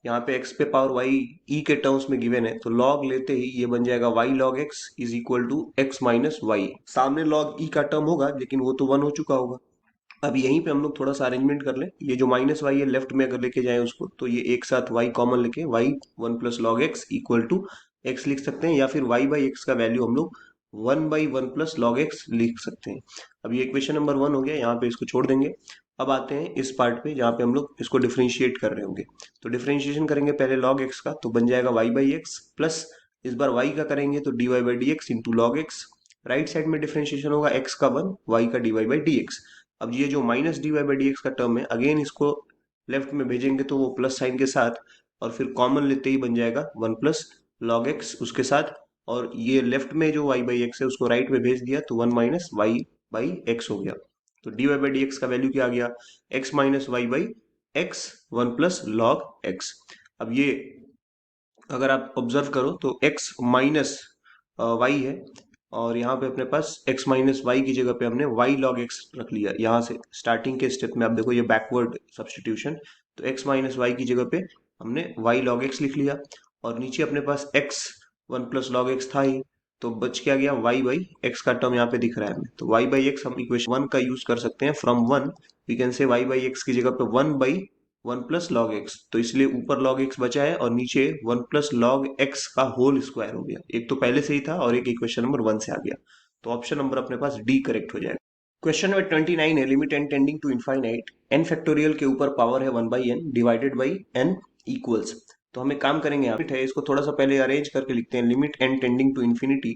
यहाँ पे x पे पावर y e के टर्म्स में गिवन है, तो log लेते ही ये बन जाएगा y log x is equal to x minus y. सामने log e का टर्म होगा, लेकिन वो तो 1 हो चुका होगा। अब यहीं पे हम लोग थोड़ा सा अरेंजमेंट कर लें, ये जो माइनस वाई है लेफ्ट में अगर लेके जाए उसको, तो ये एक साथ y कॉमन लेके y 1 plus log x equal to x लिख सकते हैं, या फिर y बाई एक्स का वैल्यू हम लोग 1/1 प्लस लॉग एक्स लिख सकते हैं। अब ये इक्वेशन नंबर 1 हो गया, यहाँ पे इसको छोड़ देंगे। अब आते हैं इस पार्ट पे जहाँ पे हम लोग इसको डिफ्रेंशिएट कर रहे होंगे। तो डिफ्रेंशिएशन करेंगे पहले लॉग एक्स का, तो बन जाएगा y बाई एक्स प्लस, इस बार y का करेंगे तो d y by d x into log x. Right side में डिफ्रेंशिएशन होगा x का 1, y का d y by d x. अब ये जो minus d y by d x का टर्म है, अगेन इसको लेफ्ट में भेजेंगे तो वो प्लस साइन के साथ, और फिर कॉमन लेते ही बन जाएगा 1 प्लस लॉग एक्स उसके साथ, और ये लेफ्ट में जो y बाई एक्स है उसको राइट में भेज दिया तो 1 माइनस वाई बाई एक्स हो गया। तो d y by d x का वैल्यू क्या आ गया, x minus y by x 1 plus log x. अब ये अगर आप ऑब्जर्व करो तो x माइनस वाई है, और यहाँ पे अपने पास x माइनस वाई की जगह पे हमने y log x रख लिया। यहाँ से स्टार्टिंग के स्टेप में आप देखो ये बैकवर्ड सब्सटीट्यूशन, तो x माइनस वाई की जगह पे हमने y log x लिख लिया, और नीचे अपने पास x 1 प्लस लॉग एक्स था ही, तो बच क्या गया y बाई एक्स का टर्म यहाँ पे दिख रहा है हमें। तो y बाई एक्स हम इक्वेशन 1 का यूज कर सकते हैं, from 1 we can say y by x की जगह पे 1/1 प्लस लॉग एक्स, तो इसलिए ऊपर लॉग एक्स बचा है और नीचे 1 प्लस लॉग एक्स का होल स्क्वायर हो गया। एक तो पहले से ही था और एक इक्वेशन नंबर 1 से आ गया, तो ऑप्शन नंबर अपने पास डी करेक्ट हो जाएगा। क्वेश्चन नंबर 29 है, limit n tending to infinite n factorial के ऊपर पावर है 1/n divided by n equals. तो हम एक काम करेंगे, यहाँ पे है इसको थोड़ा सा पहले अरेंज करके लिखते हैं, limit n tending to infinity,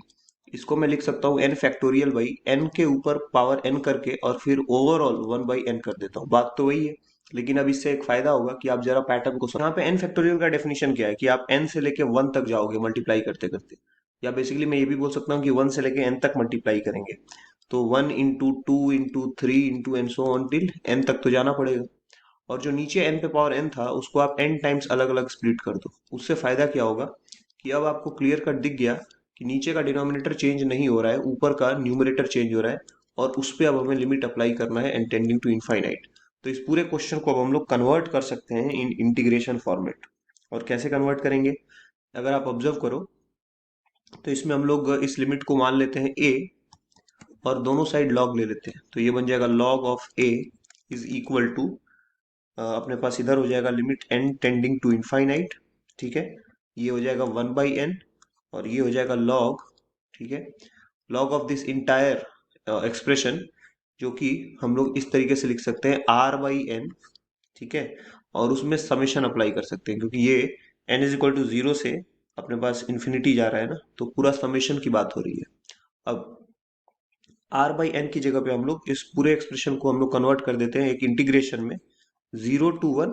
इसको मैं लिख सकता हूँ n फैक्टोरियल बाई n के ऊपर पावर n करके, और फिर ओवरऑल 1/n कर देता हूँ। बात तो वही है, लेकिन अब इससे एक फायदा होगा कि आप जरा पैटर्न को यहाँ पे n फैक्टोरियल का डेफिनेशन क्या है कि आप n से लेके 1 तक जाओगे मल्टीप्लाई करते करते, या बेसिकली मैं ये भी बोल सकता हूँ कि 1 से लेके n तक मल्टीप्लाई करेंगे, तो 1 into 2 into 3 into n so on till n तक तो जाना पड़ेगा। और जो नीचे n पे पावर n था उसको आप n टाइम्स अलग अलग स्प्लिट कर दो। उससे फायदा क्या होगा कि अब आपको क्लियर कट दिख गया कि नीचे का डिनोमिनेटर चेंज नहीं हो रहा है, ऊपर का न्यूमरेटर चेंज हो रहा है, और उस पर अब हमें लिमिट अप्लाई करना है एंड टेंडिंग टू इनफाइनाइट। तो इस पूरे क्वेश्चन को अब हम लोग कन्वर्ट कर सकते हैं इन इंटीग्रेशन फॉर्मेट। और कैसे कन्वर्ट करेंगे, अगर आप ऑब्जर्व करो तो इसमें हम लोग इस लिमिट को मान लेते हैं a और दोनों साइड लॉग ले लेते हैं, तो ये बन जाएगा log of a is equal to, अपने पास इधर हो जाएगा limit n tending to infinite, ठीक है, ये हो जाएगा 1/n और ये हो जाएगा log, ठीक है, log of this entire expression, जो कि हम लोग इस तरीके से लिख सकते हैं r/n, ठीक है, और उसमें समेशन अप्लाई कर सकते हैं क्योंकि ये n इज इक्वल टू 0 से अपने पास इन्फिनिटी जा रहा है ना, तो पूरा समेशन की बात हो रही है। अब r/n की जगह पे हम लोग इस पूरे एक्सप्रेशन को हम लोग कन्वर्ट कर देते हैं एक इंटीग्रेशन में 0 to 1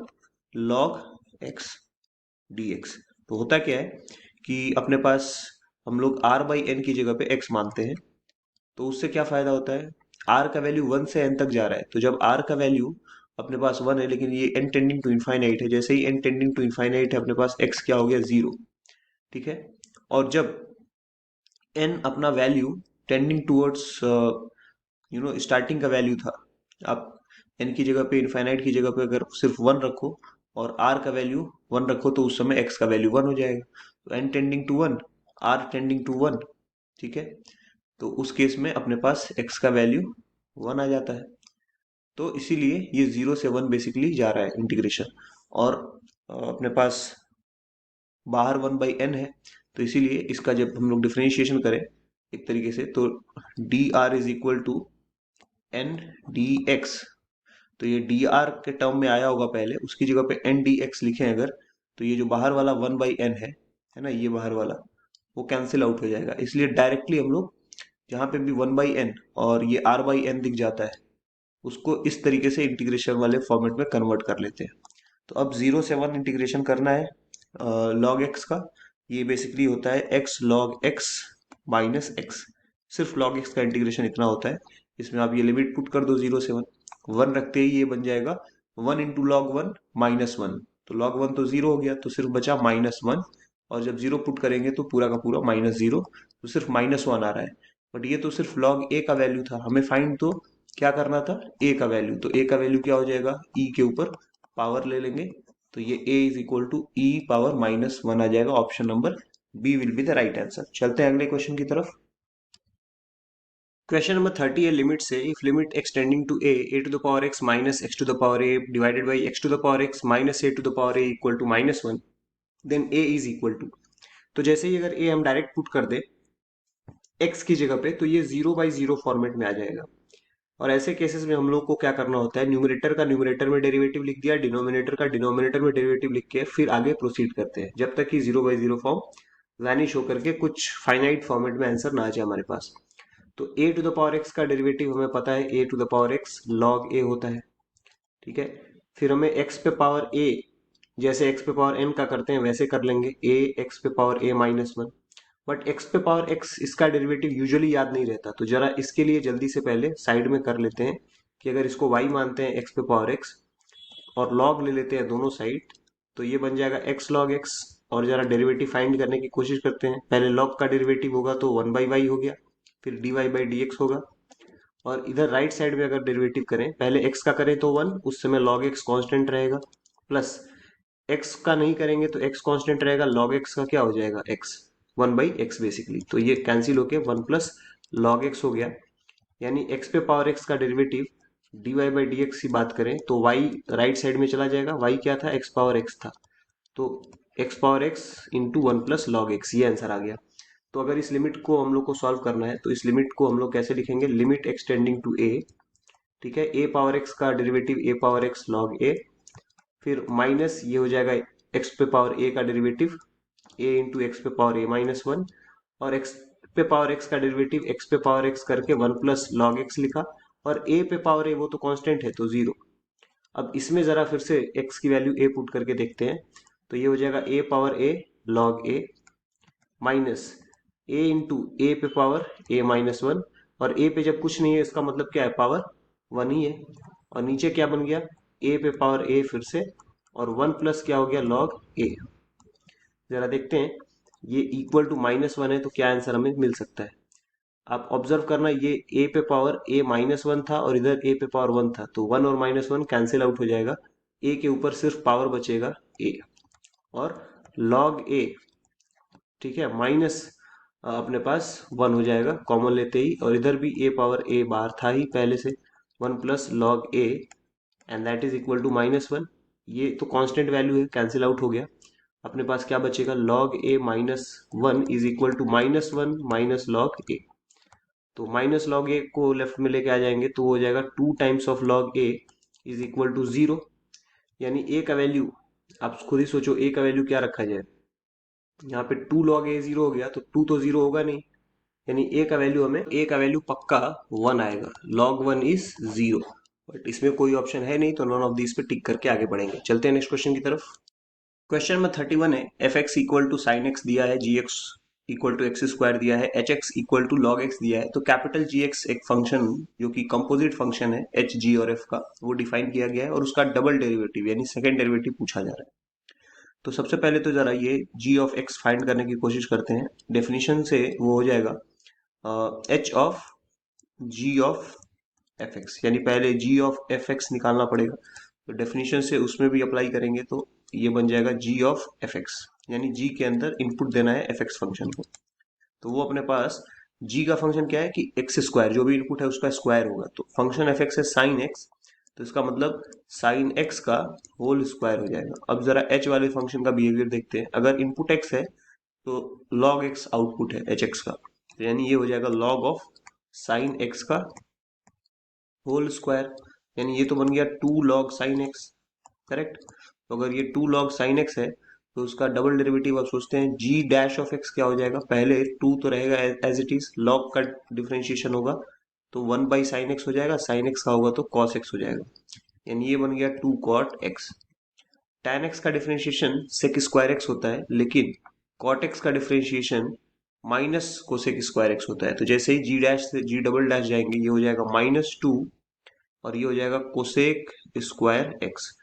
log x dx। तो होता क्या है कि अपने पास हम लोग r/n की जगह पे x मानते हैं, तो उससे क्या फायदा होता है, r का वैल्यू 1 से n तक जा रहा है, तो जब r का वैल्यू अपने पास 1 है लेकिन ये n टेंडिंग टू इनफाइनाइट है, जैसे ही n टेंडिंग टू इनफाइनाइट है अपने पास x क्या हो गया 0, ठीक है। और जब n अपना वैल्यू टेंडिंग टूवर्ड्स स्टार्टिंग का वैल्यू था, आप n की जगह पे इनफाइनाइट की जगह पे अगर सिर्फ 1 रखो और r का वैल्यू 1 रखो तो उस समय x का वैल्यू 1 हो जाएगा, तो n tending to 1 r tending to 1, ठीक है, तो उस केस में अपने पास x का वैल्यू 1 आ जाता है। तो इसीलिए ये 0 से 1 बेसिकली जा रहा है इंटीग्रेशन, और अपने पास बाहर 1/n है, तो इसीलिए इसका जब हम लोग डिफरेंशिएशन करें एक तरीके से तो d r is equal to n d x, तो ये डी आर के टर्म में आया होगा पहले, उसकी जगह पे एन डी एक्स लिखें अगर, तो ये जो बाहर वाला 1/n है ना, ये बाहर वाला वो कैंसिल आउट हो जाएगा, इसलिए डायरेक्टली हम लोग जहाँ पे भी 1/n और ये r/n दिख जाता है उसको इस तरीके से इंटीग्रेशन वाले फॉर्मेट में कन्वर्ट कर लेते हैं। तो अब 0 से 1 इंटीग्रेशन करना है log x का, ये बेसिकली होता है x log x minus x, सिर्फ log x का इंटीग्रेशन इतना होता है। इसमें आप ये लिमिट पुट कर दो 0 से 1, 1 रखते ही ये बन जाएगा 1 इंटू लॉग 1 माइनस 1, तो log 1 तो 0 हो गया, तो सिर्फ बचा -1, और जब 0 पुट करेंगे तो पूरा का पूरा -0, तो सिर्फ -1 आ रहा है। बट ये तो सिर्फ log a का वैल्यू था, हमें फाइंड तो क्या करना था, a का वैल्यू, तो a का वैल्यू क्या हो जाएगा, e के ऊपर पावर ले लेंगे, तो ये a is equal to e power -1 आ जाएगा। Option number B will be the right answer. चलते हैं अगले क्वेश्चन की तरफ। क्वेश्चन नंबर 30 है लिमिट से, if limit x tending to a to the power x minus x to the power a divided by x to the power x minus a to the power a equal to -1, then a is equal to, तो जैसे ही अगर a हम direct put कर दे x की जगह पे तो ये 0/0 फॉर्मेट में आ जाएगा। और ऐसे केसेस में हम लोग को क्या करना होता है, न्यूमरेटर का न्यूमरेटर में डेरिवेटिव लिख दिया, डिनोमिनेटर का डिनोमिनेटर में डेरिवेटिव लिख के फिर आगे प्रोसीड करते हैं जब तक कि 0/0 फॉर्म वैनिश होकर के कुछ फाइनाइट फॉर्मेट में आंसर ना आ जाए हमारे पास। तो a to the power x का डेरिवेटिव हमें पता है a to the power x log a होता है, ठीक है। फिर हमें x पे पावर a, जैसे x पे पावर n का करते हैं वैसे कर लेंगे, a x पे पावर a -1, बट x पे पावर x इसका डेरिवेटिव यूजुअली याद नहीं रहता, तो जरा इसके लिए जल्दी से पहले साइड में कर लेते हैं कि अगर इसको y मानते हैं x पे पावर x और log ले लेते हैं दोनों साइड, तो ये बन जाएगा x log x, और जरा डेरिवेटिव फाइंड करने की कोशिश करते हैं, पहले log का डेरिवेटिव होगा तो 1/y हो गया, फिर dy/dx होगा, और इधर राइट साइड में अगर डेरिवेटिव करें, पहले x का करें तो 1, उस समय log x कांस्टेंट रहेगा, प्लस x का नहीं करेंगे तो x कांस्टेंट रहेगा, log x का क्या हो जाएगा x 1/x बेसिकली, तो ये कैंसिल होके 1 प्लस log x हो गया, यानी x पे पावर x का डेरिवेटिव dy/dx की बात करें तो y राइट साइड में चला जाएगा, y क्या था, x पावर x था, तो x power x into 1 plus log x, ये आंसर आ गया। तो अगर इस लिमिट को हम लोग को सॉल्व करना है तो इस लिमिट को हम लोग कैसे लिखेंगे, लिमिट एक्सटेंडिंग टू a, ठीक है, a पावर x का derivative a power x log a, फिर माइनस ये हो जाएगा x पे पावर a का डेरिवेटिव a इंटू एक्स पे पावर a -1, और x पे पावर x का डेरिवेटिव x पे पावर x करके 1 प्लस लॉग x लिखा, और a पे पावर a वो तो कांस्टेंट है तो 0, अब इसमें ज़रा फिर से x की वैल्यू a पुट करके देखते हैं, तो ये हो जाएगा a power a log a minus a into a पे पावर a माइनस वन, और a पे जब कुछ नहीं है इसका मतलब क्या है, पावर वन ही है। और नीचे क्या बन गया, a पे पावर a फिर से, और वन प्लस क्या हो गया, log a। जरा देखते हैं, ये इक्वल टू माइनस वन है तो क्या आंसर हमें मिल सकता है। आप ऑब्जर्व करना, ये a पे पावर a माइनस वन था और इधर a पे पावर वन था, तो वन और माइनस वन कैंसिल आउट हो जाएगा, a के ऊपर सिर्फ पावर बचेगा a, और log a, ठीक है, माइनस अपने पास वन हो जाएगा कॉमन लेते ही, और इधर भी a पावर a बाहर था ही पहले से, one plus log a, and that is equal to minus one. ये तो कांस्टेंट वैल्यू है, कैंसिल आउट हो गया। अपने पास क्या बचेगा, log a minus one is equal to minus one minus log a। तो माइनस लॉग ए को लेफ्ट में लेके आ जाएंगे तो हो जाएगा two times of log a is equal to zero. यानी ए का वैल्यू, आप खुद ही सोचो ए का वैल्यू क्या रखा जाए, यहाँ पे टू लॉग ए जीरो हो गया तो टू तो जीरो होगा नहीं, यानी ए का वैल्यू, हमें ए का वैल्यू पक्का वन आएगा, log one is zero. But इसमें कोई ऑप्शन है नहीं तो नॉन ऑफ दिस पे टिक करके आगे बढ़ेंगे। चलते हैं नेक्स्ट क्वेश्चन की तरफ। क्वेश्चन में 31 है, f x equal to sine x दिया है, g x equal to x square दिया है, h x equal to log x दिया है। तो कैपिटल जी एक्स एक फंक्शन जो कि कंपोजिट फंक्शन है एच जी और एफ का, वो डिफाइन किया गया है, और उसका डबल डेरिवेटिव यानी सेकंड डेरिवेटिव पूछा जा रहा है। तो सबसे पहले तो जरा ये जी ऑफ एक्स फाइंड करने की कोशिश करते हैं। डेफिनेशन से वो हो जाएगा h of g of f x, यानी पहले जी ऑफ एफ एक्स निकालना पड़ेगा, तो डेफिनेशन से उसमें भी अप्लाई करेंगे तो ये बन जाएगा जी ऑफ एफ एक्स, यानी जी के अंदर इनपुट देना है एफ एक्स फंक्शन को। तो वो अपने पास जी का फंक्शन क्या है कि एक्स स्क्वायर, जो भी इनपुट है उसका स्क्वायर होगा, तो फंक्शन एफ एक्स है साइन एक्स, तो इसका मतलब साइन एक्स का होल स्क्वायर हो जाएगा। अब जरा एच वाले फंक्शन का बिहेवियर देखते हैं। अगर इनपुट एक्स है तो लॉग एक्स आउटपुट है एच एक्स का, तो यानी ये हो जाएगा लॉग ऑफ साइन एक्स का होल स्क्वायर, यानी ये तो बन गया two log sine x, correct. तो अगर ये टू लॉग साइन एक्स है तो उसका डबल डेरिवेटिव आप सोचते हैं जी डैश ऑफ एक्स क्या हो जाएगा, पहले टू तो रहेगा एज इट इज, लॉग का डिफरेंशिएशन होगा तो वन बाई साइन एक्स हो जाएगा, साइन एक्स का होगा तो कॉस एक्स हो जाएगा, यानी ये बन गया two cot x. tan x का डिफरेंशिएशन सेक स्क्वायर एक्स होता है, लेकिन कॉट एक्स का differentiation minus cosec square x होता है। तो जैसे ही जी डैश से जी डबल डैश जाएंगे, ये हो जाएगा माइनस टू, और ये हो जाएगा कोसेक स्क्वायर एक्स।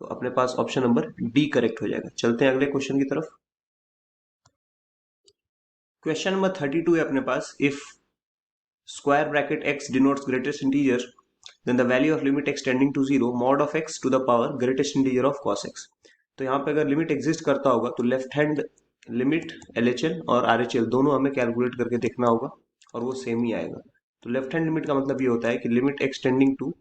तो अपने पास ऑप्शन नंबर डी करेक्ट हो जाएगा। चलते हैं अगले क्वेश्चन की तरफ। क्वेश्चन नंबर 32 है अपने पास, if square bracket x denotes greatest integer, then the value of limit x tending to 0 mod of x to the power greatest integer of cos x। तो यहाँ पे अगर लिमिट एग्जिस्ट करता होगा तो लेफ्ट हैंड लिमिट LHL और RHL दोनों हमें कैलकुलेट करके देखना होगा, और वो सेम ही आएगा। तो लेफ्ट हैंड लिमिट का मतलब ये होता है कि limit x tending to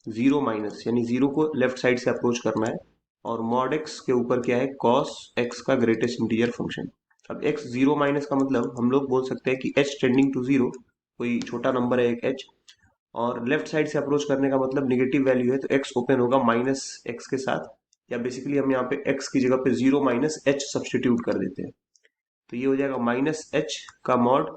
zero minus, यानी जीरो को लेफ्ट साइड से अप्रोच करना है, और मॉड एक्स के ऊपर क्या है, कॉस एक्स का ग्रेटेस्ट इंटीजर फंक्शन। अब x जीरो माइनस का मतलब हम लोग बोल सकते हैं कि h टेंडिंग टू जीरो, कोई छोटा नंबर है एक h, और लेफ्ट साइड से अप्रोच करने का मतलब निगेटिव वैल्यू है तो x ओपन होगा माइनस एक्स के साथ, या बेसिकली हम यहाँ पे x की जगह पे जीरो माइनस एच सब्सटीट्यूट कर देते हैं, तो ये हो जाएगा माइनस एच का मॉड,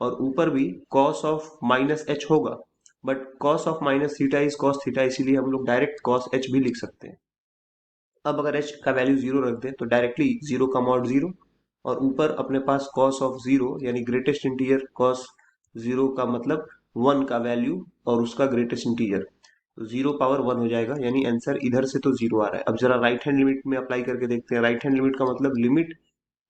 और ऊपर भी कॉस ऑफ माइनस एच होगा, but cos of minus theta is cos theta, इसीलिए हम लोग डायरेक्ट कॉस एच भी लिख सकते हैं। अब अगर एच का वैल्यू जीरो रख दें तो डायरेक्टली जीरो का मॉड जीरो, और ऊपर अपने पास कॉस ऑफ जीरो यानी ग्रेटेस्ट इंटीजर कॉस जीरो का मतलब वन का वैल्यू और उसका ग्रेटेस्ट इंटीजर, तो जीरो पावर वन हो जाएगा, यानी आंसर इधर से तो जीरो आ रहा है। अब जरा राइट हैंड लिमिट में अप्लाई करके देखते हैं। राइट हैंड लिमिट का मतलब limit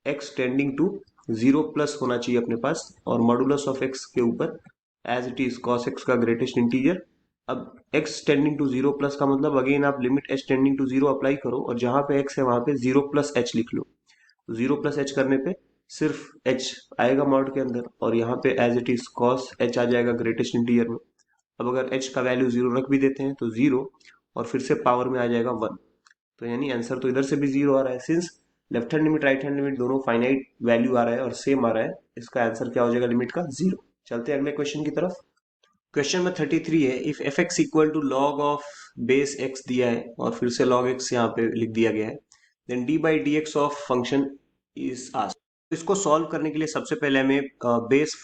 x tending to zero plus होना चाहिए अपने पास, और मॉडुलस ऑफ एक्स के ऊपर as it is cos x का ग्रेटेस्ट इंटीजर। अब x tending to zero plus का मतलब अगेन आप limit h tending to zero apply करो, और जहां पे x है वहां पे जीरो प्लस एच लिख लो। जीरो प्लस एच करने पे सिर्फ h आएगा मॉड के अंदर, और यहाँ पे as it is cos h आ जाएगा ग्रेटेस्ट इंटीजर में। अब अगर h का वैल्यू जीरो रख भी देते हैं तो जीरो, और फिर से पावर में आ जाएगा वन, तो यानी आंसर तो इधर से भी जीरो आ रहा है। Since left hand limit right hand limit दोनों फाइनाइट वैल्यू आ रहा है और सेम आ रहा है, इसका आंसर क्या हो जाएगा लिमिट का, जीरो। चलते हैं अगले क्वेश्चन की तरफ। क्वेश्चन नंबर 33 है, if f x equal to log of base x दिया है और फिर से लॉग एक्स यहाँ पे लिख दिया गया है, then d by d x of function is asked. इसको सॉल्व करने के लिए सबसे पहले हमें बेस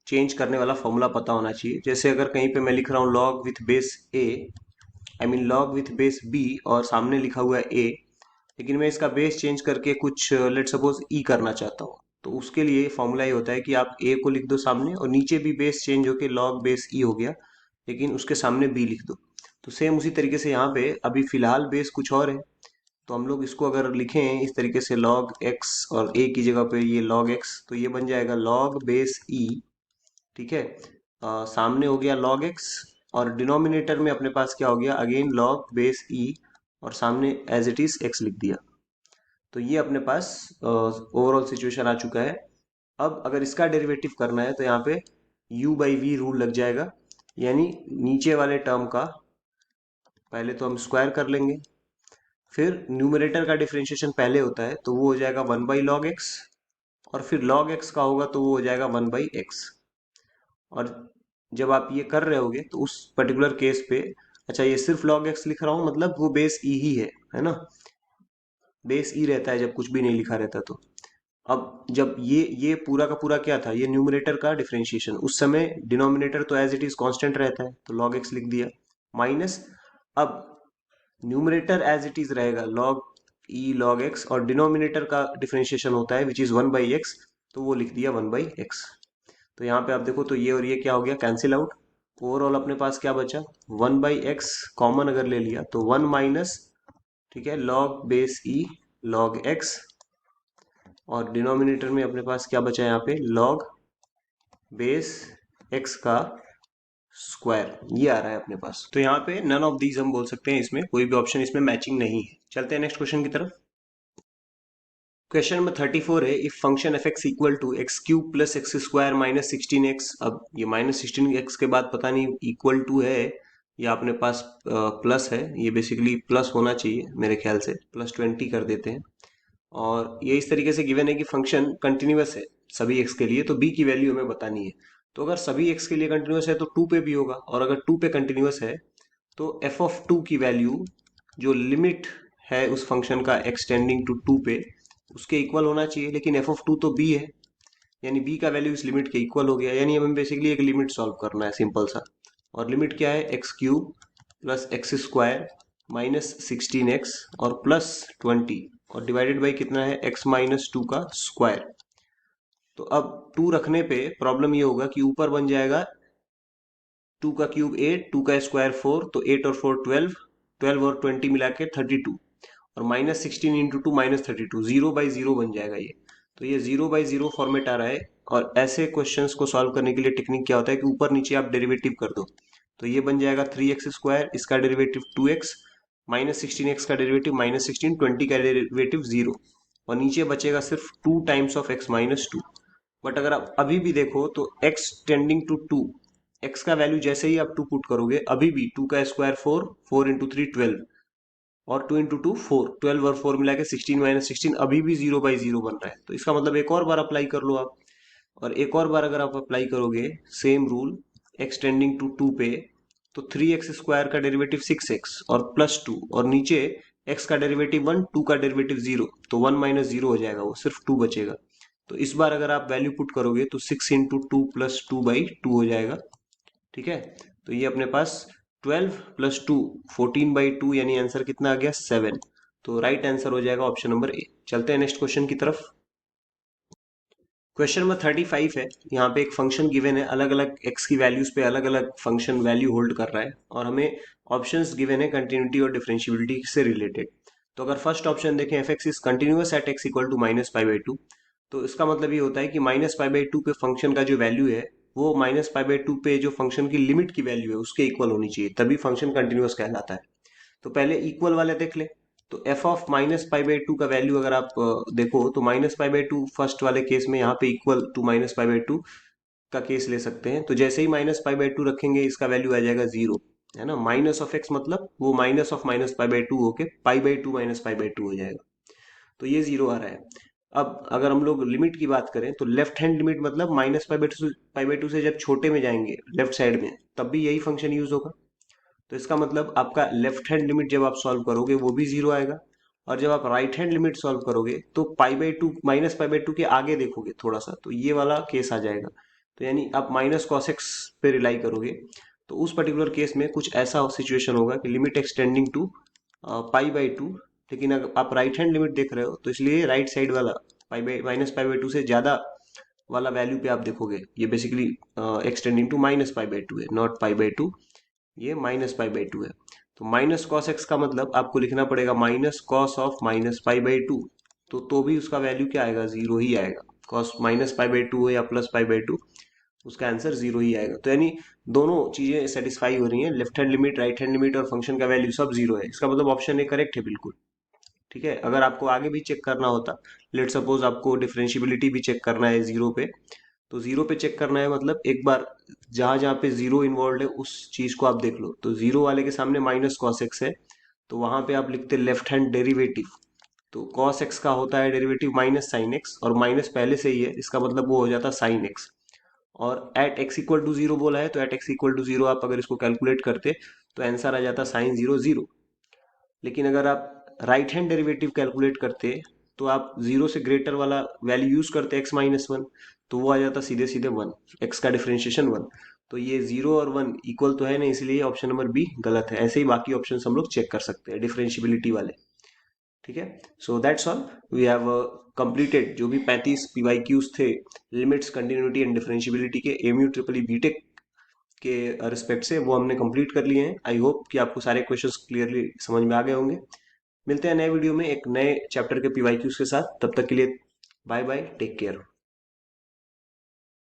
चेंज करने वाला फॉर्मूला पता होना चाहिए। जैसे अगर कहीं पे मैं लिख रहा हूँ log with base a I mean log with base b और सामने लिखा हुआ है ए, लेकिन मैं इसका बेस चेंज करके कुछ लेट सपोज ई करना चाहता हूँ, तो उसके लिए फॉर्मूला ये होता है कि आप ए को लिख दो सामने और नीचे भी बेस चेंज होके लॉग बेस ई हो गया, लेकिन उसके सामने बी लिख दो। तो सेम उसी तरीके से यहाँ पे अभी फिलहाल बेस कुछ और है, तो हम लोग इसको अगर लिखें इस तरीके से लॉग एक्स और ए की जगह पे ये लॉग एक्स, तो ये बन जाएगा लॉग बेस ई। ठीक है, सामने हो गया log x और डिनोमिनेटर में अपने पास क्या हो गया, अगेन log बेस e और सामने एज इट इज x लिख दिया। तो ये अपने पास ओवरऑल सिचुएशन आ चुका है। अब अगर इसका डेरिवेटिव करना है तो यहाँ पे u बाई वी रूल लग जाएगा, यानी नीचे वाले टर्म का पहले तो हम स्क्वायर कर लेंगे, फिर न्यूमरेटर का डिफरेंशिएशन पहले होता है तो वो हो जाएगा 1 बाई लॉग एक्स, और फिर log x का होगा तो वो हो जाएगा 1 बाई एक्स। और जब आप ये कर रहे होगे तो उस पर्टिकुलर केस पे, अच्छा ये सिर्फ log x लिख रहा हूँ मतलब वो बेस ई ही है ना, बेस ई रहता है जब कुछ भी नहीं लिखा रहता तो। अब जब ये पूरा का पूरा क्या था, ये न्यूमरेटर का डिफरेंशिएशन, उस समय डिनोमिनेटर तो एज इट इज कांस्टेंट रहता है तो log x लिख दिया, माइनस अब न्यूमरेटर एज इट इज रहेगा log e log x और डिनोमिनेटर का डिफरेंशिएशन होता है विच इज 1 बाई एक्स, तो वो लिख दिया 1 बाई एक्स। तो यहाँ पे आप देखो तो ये और ये क्या हो गया, कैंसिल आउट। ओवरऑल अपने पास क्या बचा, 1 बाई एक्स कॉमन अगर ले लिया तो 1 माइनस, ठीक है, लॉग बेस ई लॉग एक्स, और डिनोमिनेटर में अपने पास क्या बचा यहाँ पे, लॉग बेस एक्स का स्क्वायर, ये आ रहा है अपने पास। तो यहाँ पे नन ऑफ दीज हम बोल सकते हैं, इसमें कोई भी ऑप्शन इसमें मैचिंग नहीं है। चलते हैं नेक्स्ट क्वेश्चन की तरफ। क्वेश्चन नंबर 34 है, if function f x equal to x cube plus x square minus 16x। अब ये माइनस 16x के बाद पता नहीं इक्वल टू है या अपने पास प्लस है, ये बेसिकली प्लस होना चाहिए मेरे ख्याल से, प्लस 20 कर देते हैं। और ये इस तरीके से गिवन है कि फंक्शन कंटिन्यूअस है सभी एक्स के लिए, तो बी की वैल्यू हमें बतानी है। तो अगर सभी एक्स के लिए कंटिन्यूअस है तो 2 पे भी होगा, और अगर 2 पे कंटिन्यूअस है तो एफ ऑफ 2 की वैल्यू जो लिमिट है उस फंक्शन का एक्सटेंडिंग टू 2 पे, उसके इक्वल होना चाहिए। लेकिन एफ ऑफ 2 तो बी है, यानी बी का वैल्यू इस लिमिट के इक्वल हो गया, यानी हमें बेसिकली एक लिमिट सॉल्व करना है सिंपल सा। और लिमिट क्या है, x cube plus x square minus 16x और प्लस 20 और डिवाइडेड बाई कितना है, x माइनस 2 का स्क्वायर। तो अब 2 रखने पे प्रॉब्लम ये होगा कि ऊपर बन जाएगा 2 का क्यूब 8, 2 का स्क्वायर 4, तो 8 और 4 12, 12 और 20 मिला के 32, और माइनस 16 इंटू 2 माइनस 32, 0 बाई 0 बन जाएगा ये। तो ये 0 बाई 0 फॉर्मेट आ रहा है। और ऐसे क्वेश्चंस को सॉल्व करने के लिए टेक्निक क्या होता है कि ऊपर नीचे आप डेरिवेटिव कर दो, तो ये बन जाएगा 3x स्क्वायर, इसका डेरिवेटिव 2x, माइनस 16x का डेरिवेटिव माइनस 16, 20 का डेरिवेटिव 0, और नीचे बचेगा सिर्फ 2 times of x minus 2। But अगर आप अभी भी देखो तो x टेंडिंग टू 2, x का वैल्यू जैसे ही आप 2 पुट करोगे अभी भी 2 का स्क्वायर 4, 4 इंटू 3 12, और 2 इंटू 2 4, 12 और 4 मिला के 16 माइनस 16, अभी भी 0 बाई 0 बन रहा है। तो इसका मतलब एक और बार अप्लाई कर लो आप, और एक और बार अगर आप अप्लाई करोगे सेम रूल एक्सटेंडिंग टू 2 पे, तो 3x स्क्वायर का डेरिवेटिव 6x और प्लस 2, और नीचे x का डेरिवेटिव 1, 2 का डेरिवेटिव 0, तो 1 माइनस 0 हो जाएगा, वो सिर्फ 2 बचेगा। तो इस बार अगर आप वैल्यू पुट करोगे तो 6 इंटू 2 प्लस 2 बाई 2 हो जाएगा। ठीक है, तो ये अपने पास 12 प्लस 2 14 बाई 2, यानी आंसर कितना आ गया, 7। तो राइट आंसर हो जाएगा ऑप्शन नंबर ए। चलते हैं नेक्स्ट क्वेश्चन की तरफ। क्वेश्चन नंबर 35 है, यहाँ पे एक फंक्शन गिवन है, अलग अलग एक्स की वैल्यूज पे अलग अलग फंक्शन वैल्यू होल्ड कर रहा है, और हमें ऑप्शंस गिवन है कंटिन्यूटी और डिफरेंशियबिलिटी से रिलेटेड। तो अगर फर्स्ट ऑप्शन देखें, f x is continuous at x equal to minus pi by 2, तो इसका मतलब ये होता है कि माइनस पाई बाई 2 पे फंक्शन का जो वैल्यू है वो माइनस पाई बाई 2 पे जो फंक्शन की लिमिट की वैल्यू है उसके इक्वल होनी चाहिए, तभी फंक्शन कंटिन्यूअस कहलाता है। तो पहले इक्वल वाले देख ले, तो f of minus pi by 2 का वैल्यू अगर आप देखो तो माइनस पाई बाई 2 फर्स्ट वाले केस में यहाँ पे equal to minus pi by 2 का केस ले सकते हैं। तो जैसे ही माइनस पाई बाई 2 रखेंगे इसका वैल्यू आ जाएगा 0, है ना। माइनस ऑफ एक्स मतलब वो minus of minus pi by 2 होके पाई बाई 2 माइनस पाई बाई 2 हो जाएगा, तो ये 0 आ रहा है। अब अगर हम लोग लिमिट की बात करें तो लेफ्ट हैंड लिमिट मतलब माइनस पाई बाई 2 से जब छोटे में जाएंगे लेफ्ट साइड में, तब भी यही फंक्शन यूज होगा। तो इसका मतलब आपका लेफ्ट हैंड लिमिट जब आप सॉल्व करोगे वो भी 0 आएगा, और जब आप राइट हैंड लिमिट सॉल्व करोगे तो पाई बाई 2 माइनस पाई बाई 2 के आगे देखोगे थोड़ा सा, तो ये वाला केस आ जाएगा। तो यानी आप माइनस कॉस एक्स पे रिलाई करोगे, तो उस पर्टिकुलर केस में कुछ ऐसा सिचुएशन होगा कि लिमिट एक्सटेंडिंग टू पाई/2, लेकिन अगर आप राइट हैंड लिमिट देख रहे हो तो इसलिए राइट साइड वाला -पाई/2 से ज़्यादा वाला वैल्यू पे आप देखोगे, ये बेसिकली एक्सटेंडिंग टू -पाई/2 है, नॉट पाई/2, ये -पाई/2 है। तो माइनस कॉस एक्स का मतलब आपको लिखना पड़ेगा माइनस कॉस ऑफ -पाई/2, तो भी उसका वैल्यू क्या आएगा, जीरो ही आएगा। कॉस -पाई/2 हो या +पाई/2, उसका आंसर जीरो ही आएगा। तो यानी दोनों चीजें सेटिस्फाई हो रही हैं, left hand limit, right hand limit और फंक्शन का वैल्यू सब जीरो है। इसका मतलब ऑप्शन ए करेक्ट है बिल्कुल। ठीक है, अगर आपको आगे भी चेक करना होता, लेट सपोज आपको डिफरेंशियबिलिटी भी चेक करना है जीरो पे, तो जीरो पे चेक करना है मतलब एक बार जहां जहां पे जीरो इन्वॉल्व है उस चीज को आप देख लो। तो जीरो वाले के सामने माइनस कॉस एक्स है, तो वहां पे आप लिखते लेफ्ट हैंड डेरिवेटिव। तो कॉस एक्स का होता है डेरिवेटिव माइनस साइन एक्स, और माइनस पहले से ही है, इसका मतलब वो हो जाता साइन एक्स। और at x equal to zero बोला है, तो at x equal to zero आप अगर इसको कैलकुलेट करते तो आंसर आ जाता साइन जीरो जीरो। लेकिन अगर आप राइट हैंड डेरिवेटिव कैलकुलेट करते तो आप जीरो से ग्रेटर वाला वैल्यू यूज करते x-1, तो वो आ जाता सीधे सीधे वन, एक्स का डिफरेंशिएशन वन। तो ये जीरो और वन इक्वल तो है नहीं, इसलिए ऑप्शन नंबर बी गलत है। ऐसे ही बाकी ऑप्शन हम लोग चेक कर सकते हैं डिफरेंशियबिलिटी वाले। ठीक है, so that's all, we have completed जो भी 35 पीवाईक्यूज थे लिमिट्स, कंटिन्यूटी एंड डिफरेंशियबिलिटी के एमयू ट्रिपल ई बीटेक के रिस्पेक्ट से, वो हमने कंप्लीट कर लिए हैं। आई होप कि आपको सारे क्वेश्चंस क्लियरली समझ में आ गए होंगे। मिलते हैं नए वीडियो में एक नए चैप्टर के पीवाईक्यूज के साथ, तब तक के लिए बाय बाय, टेक केयर।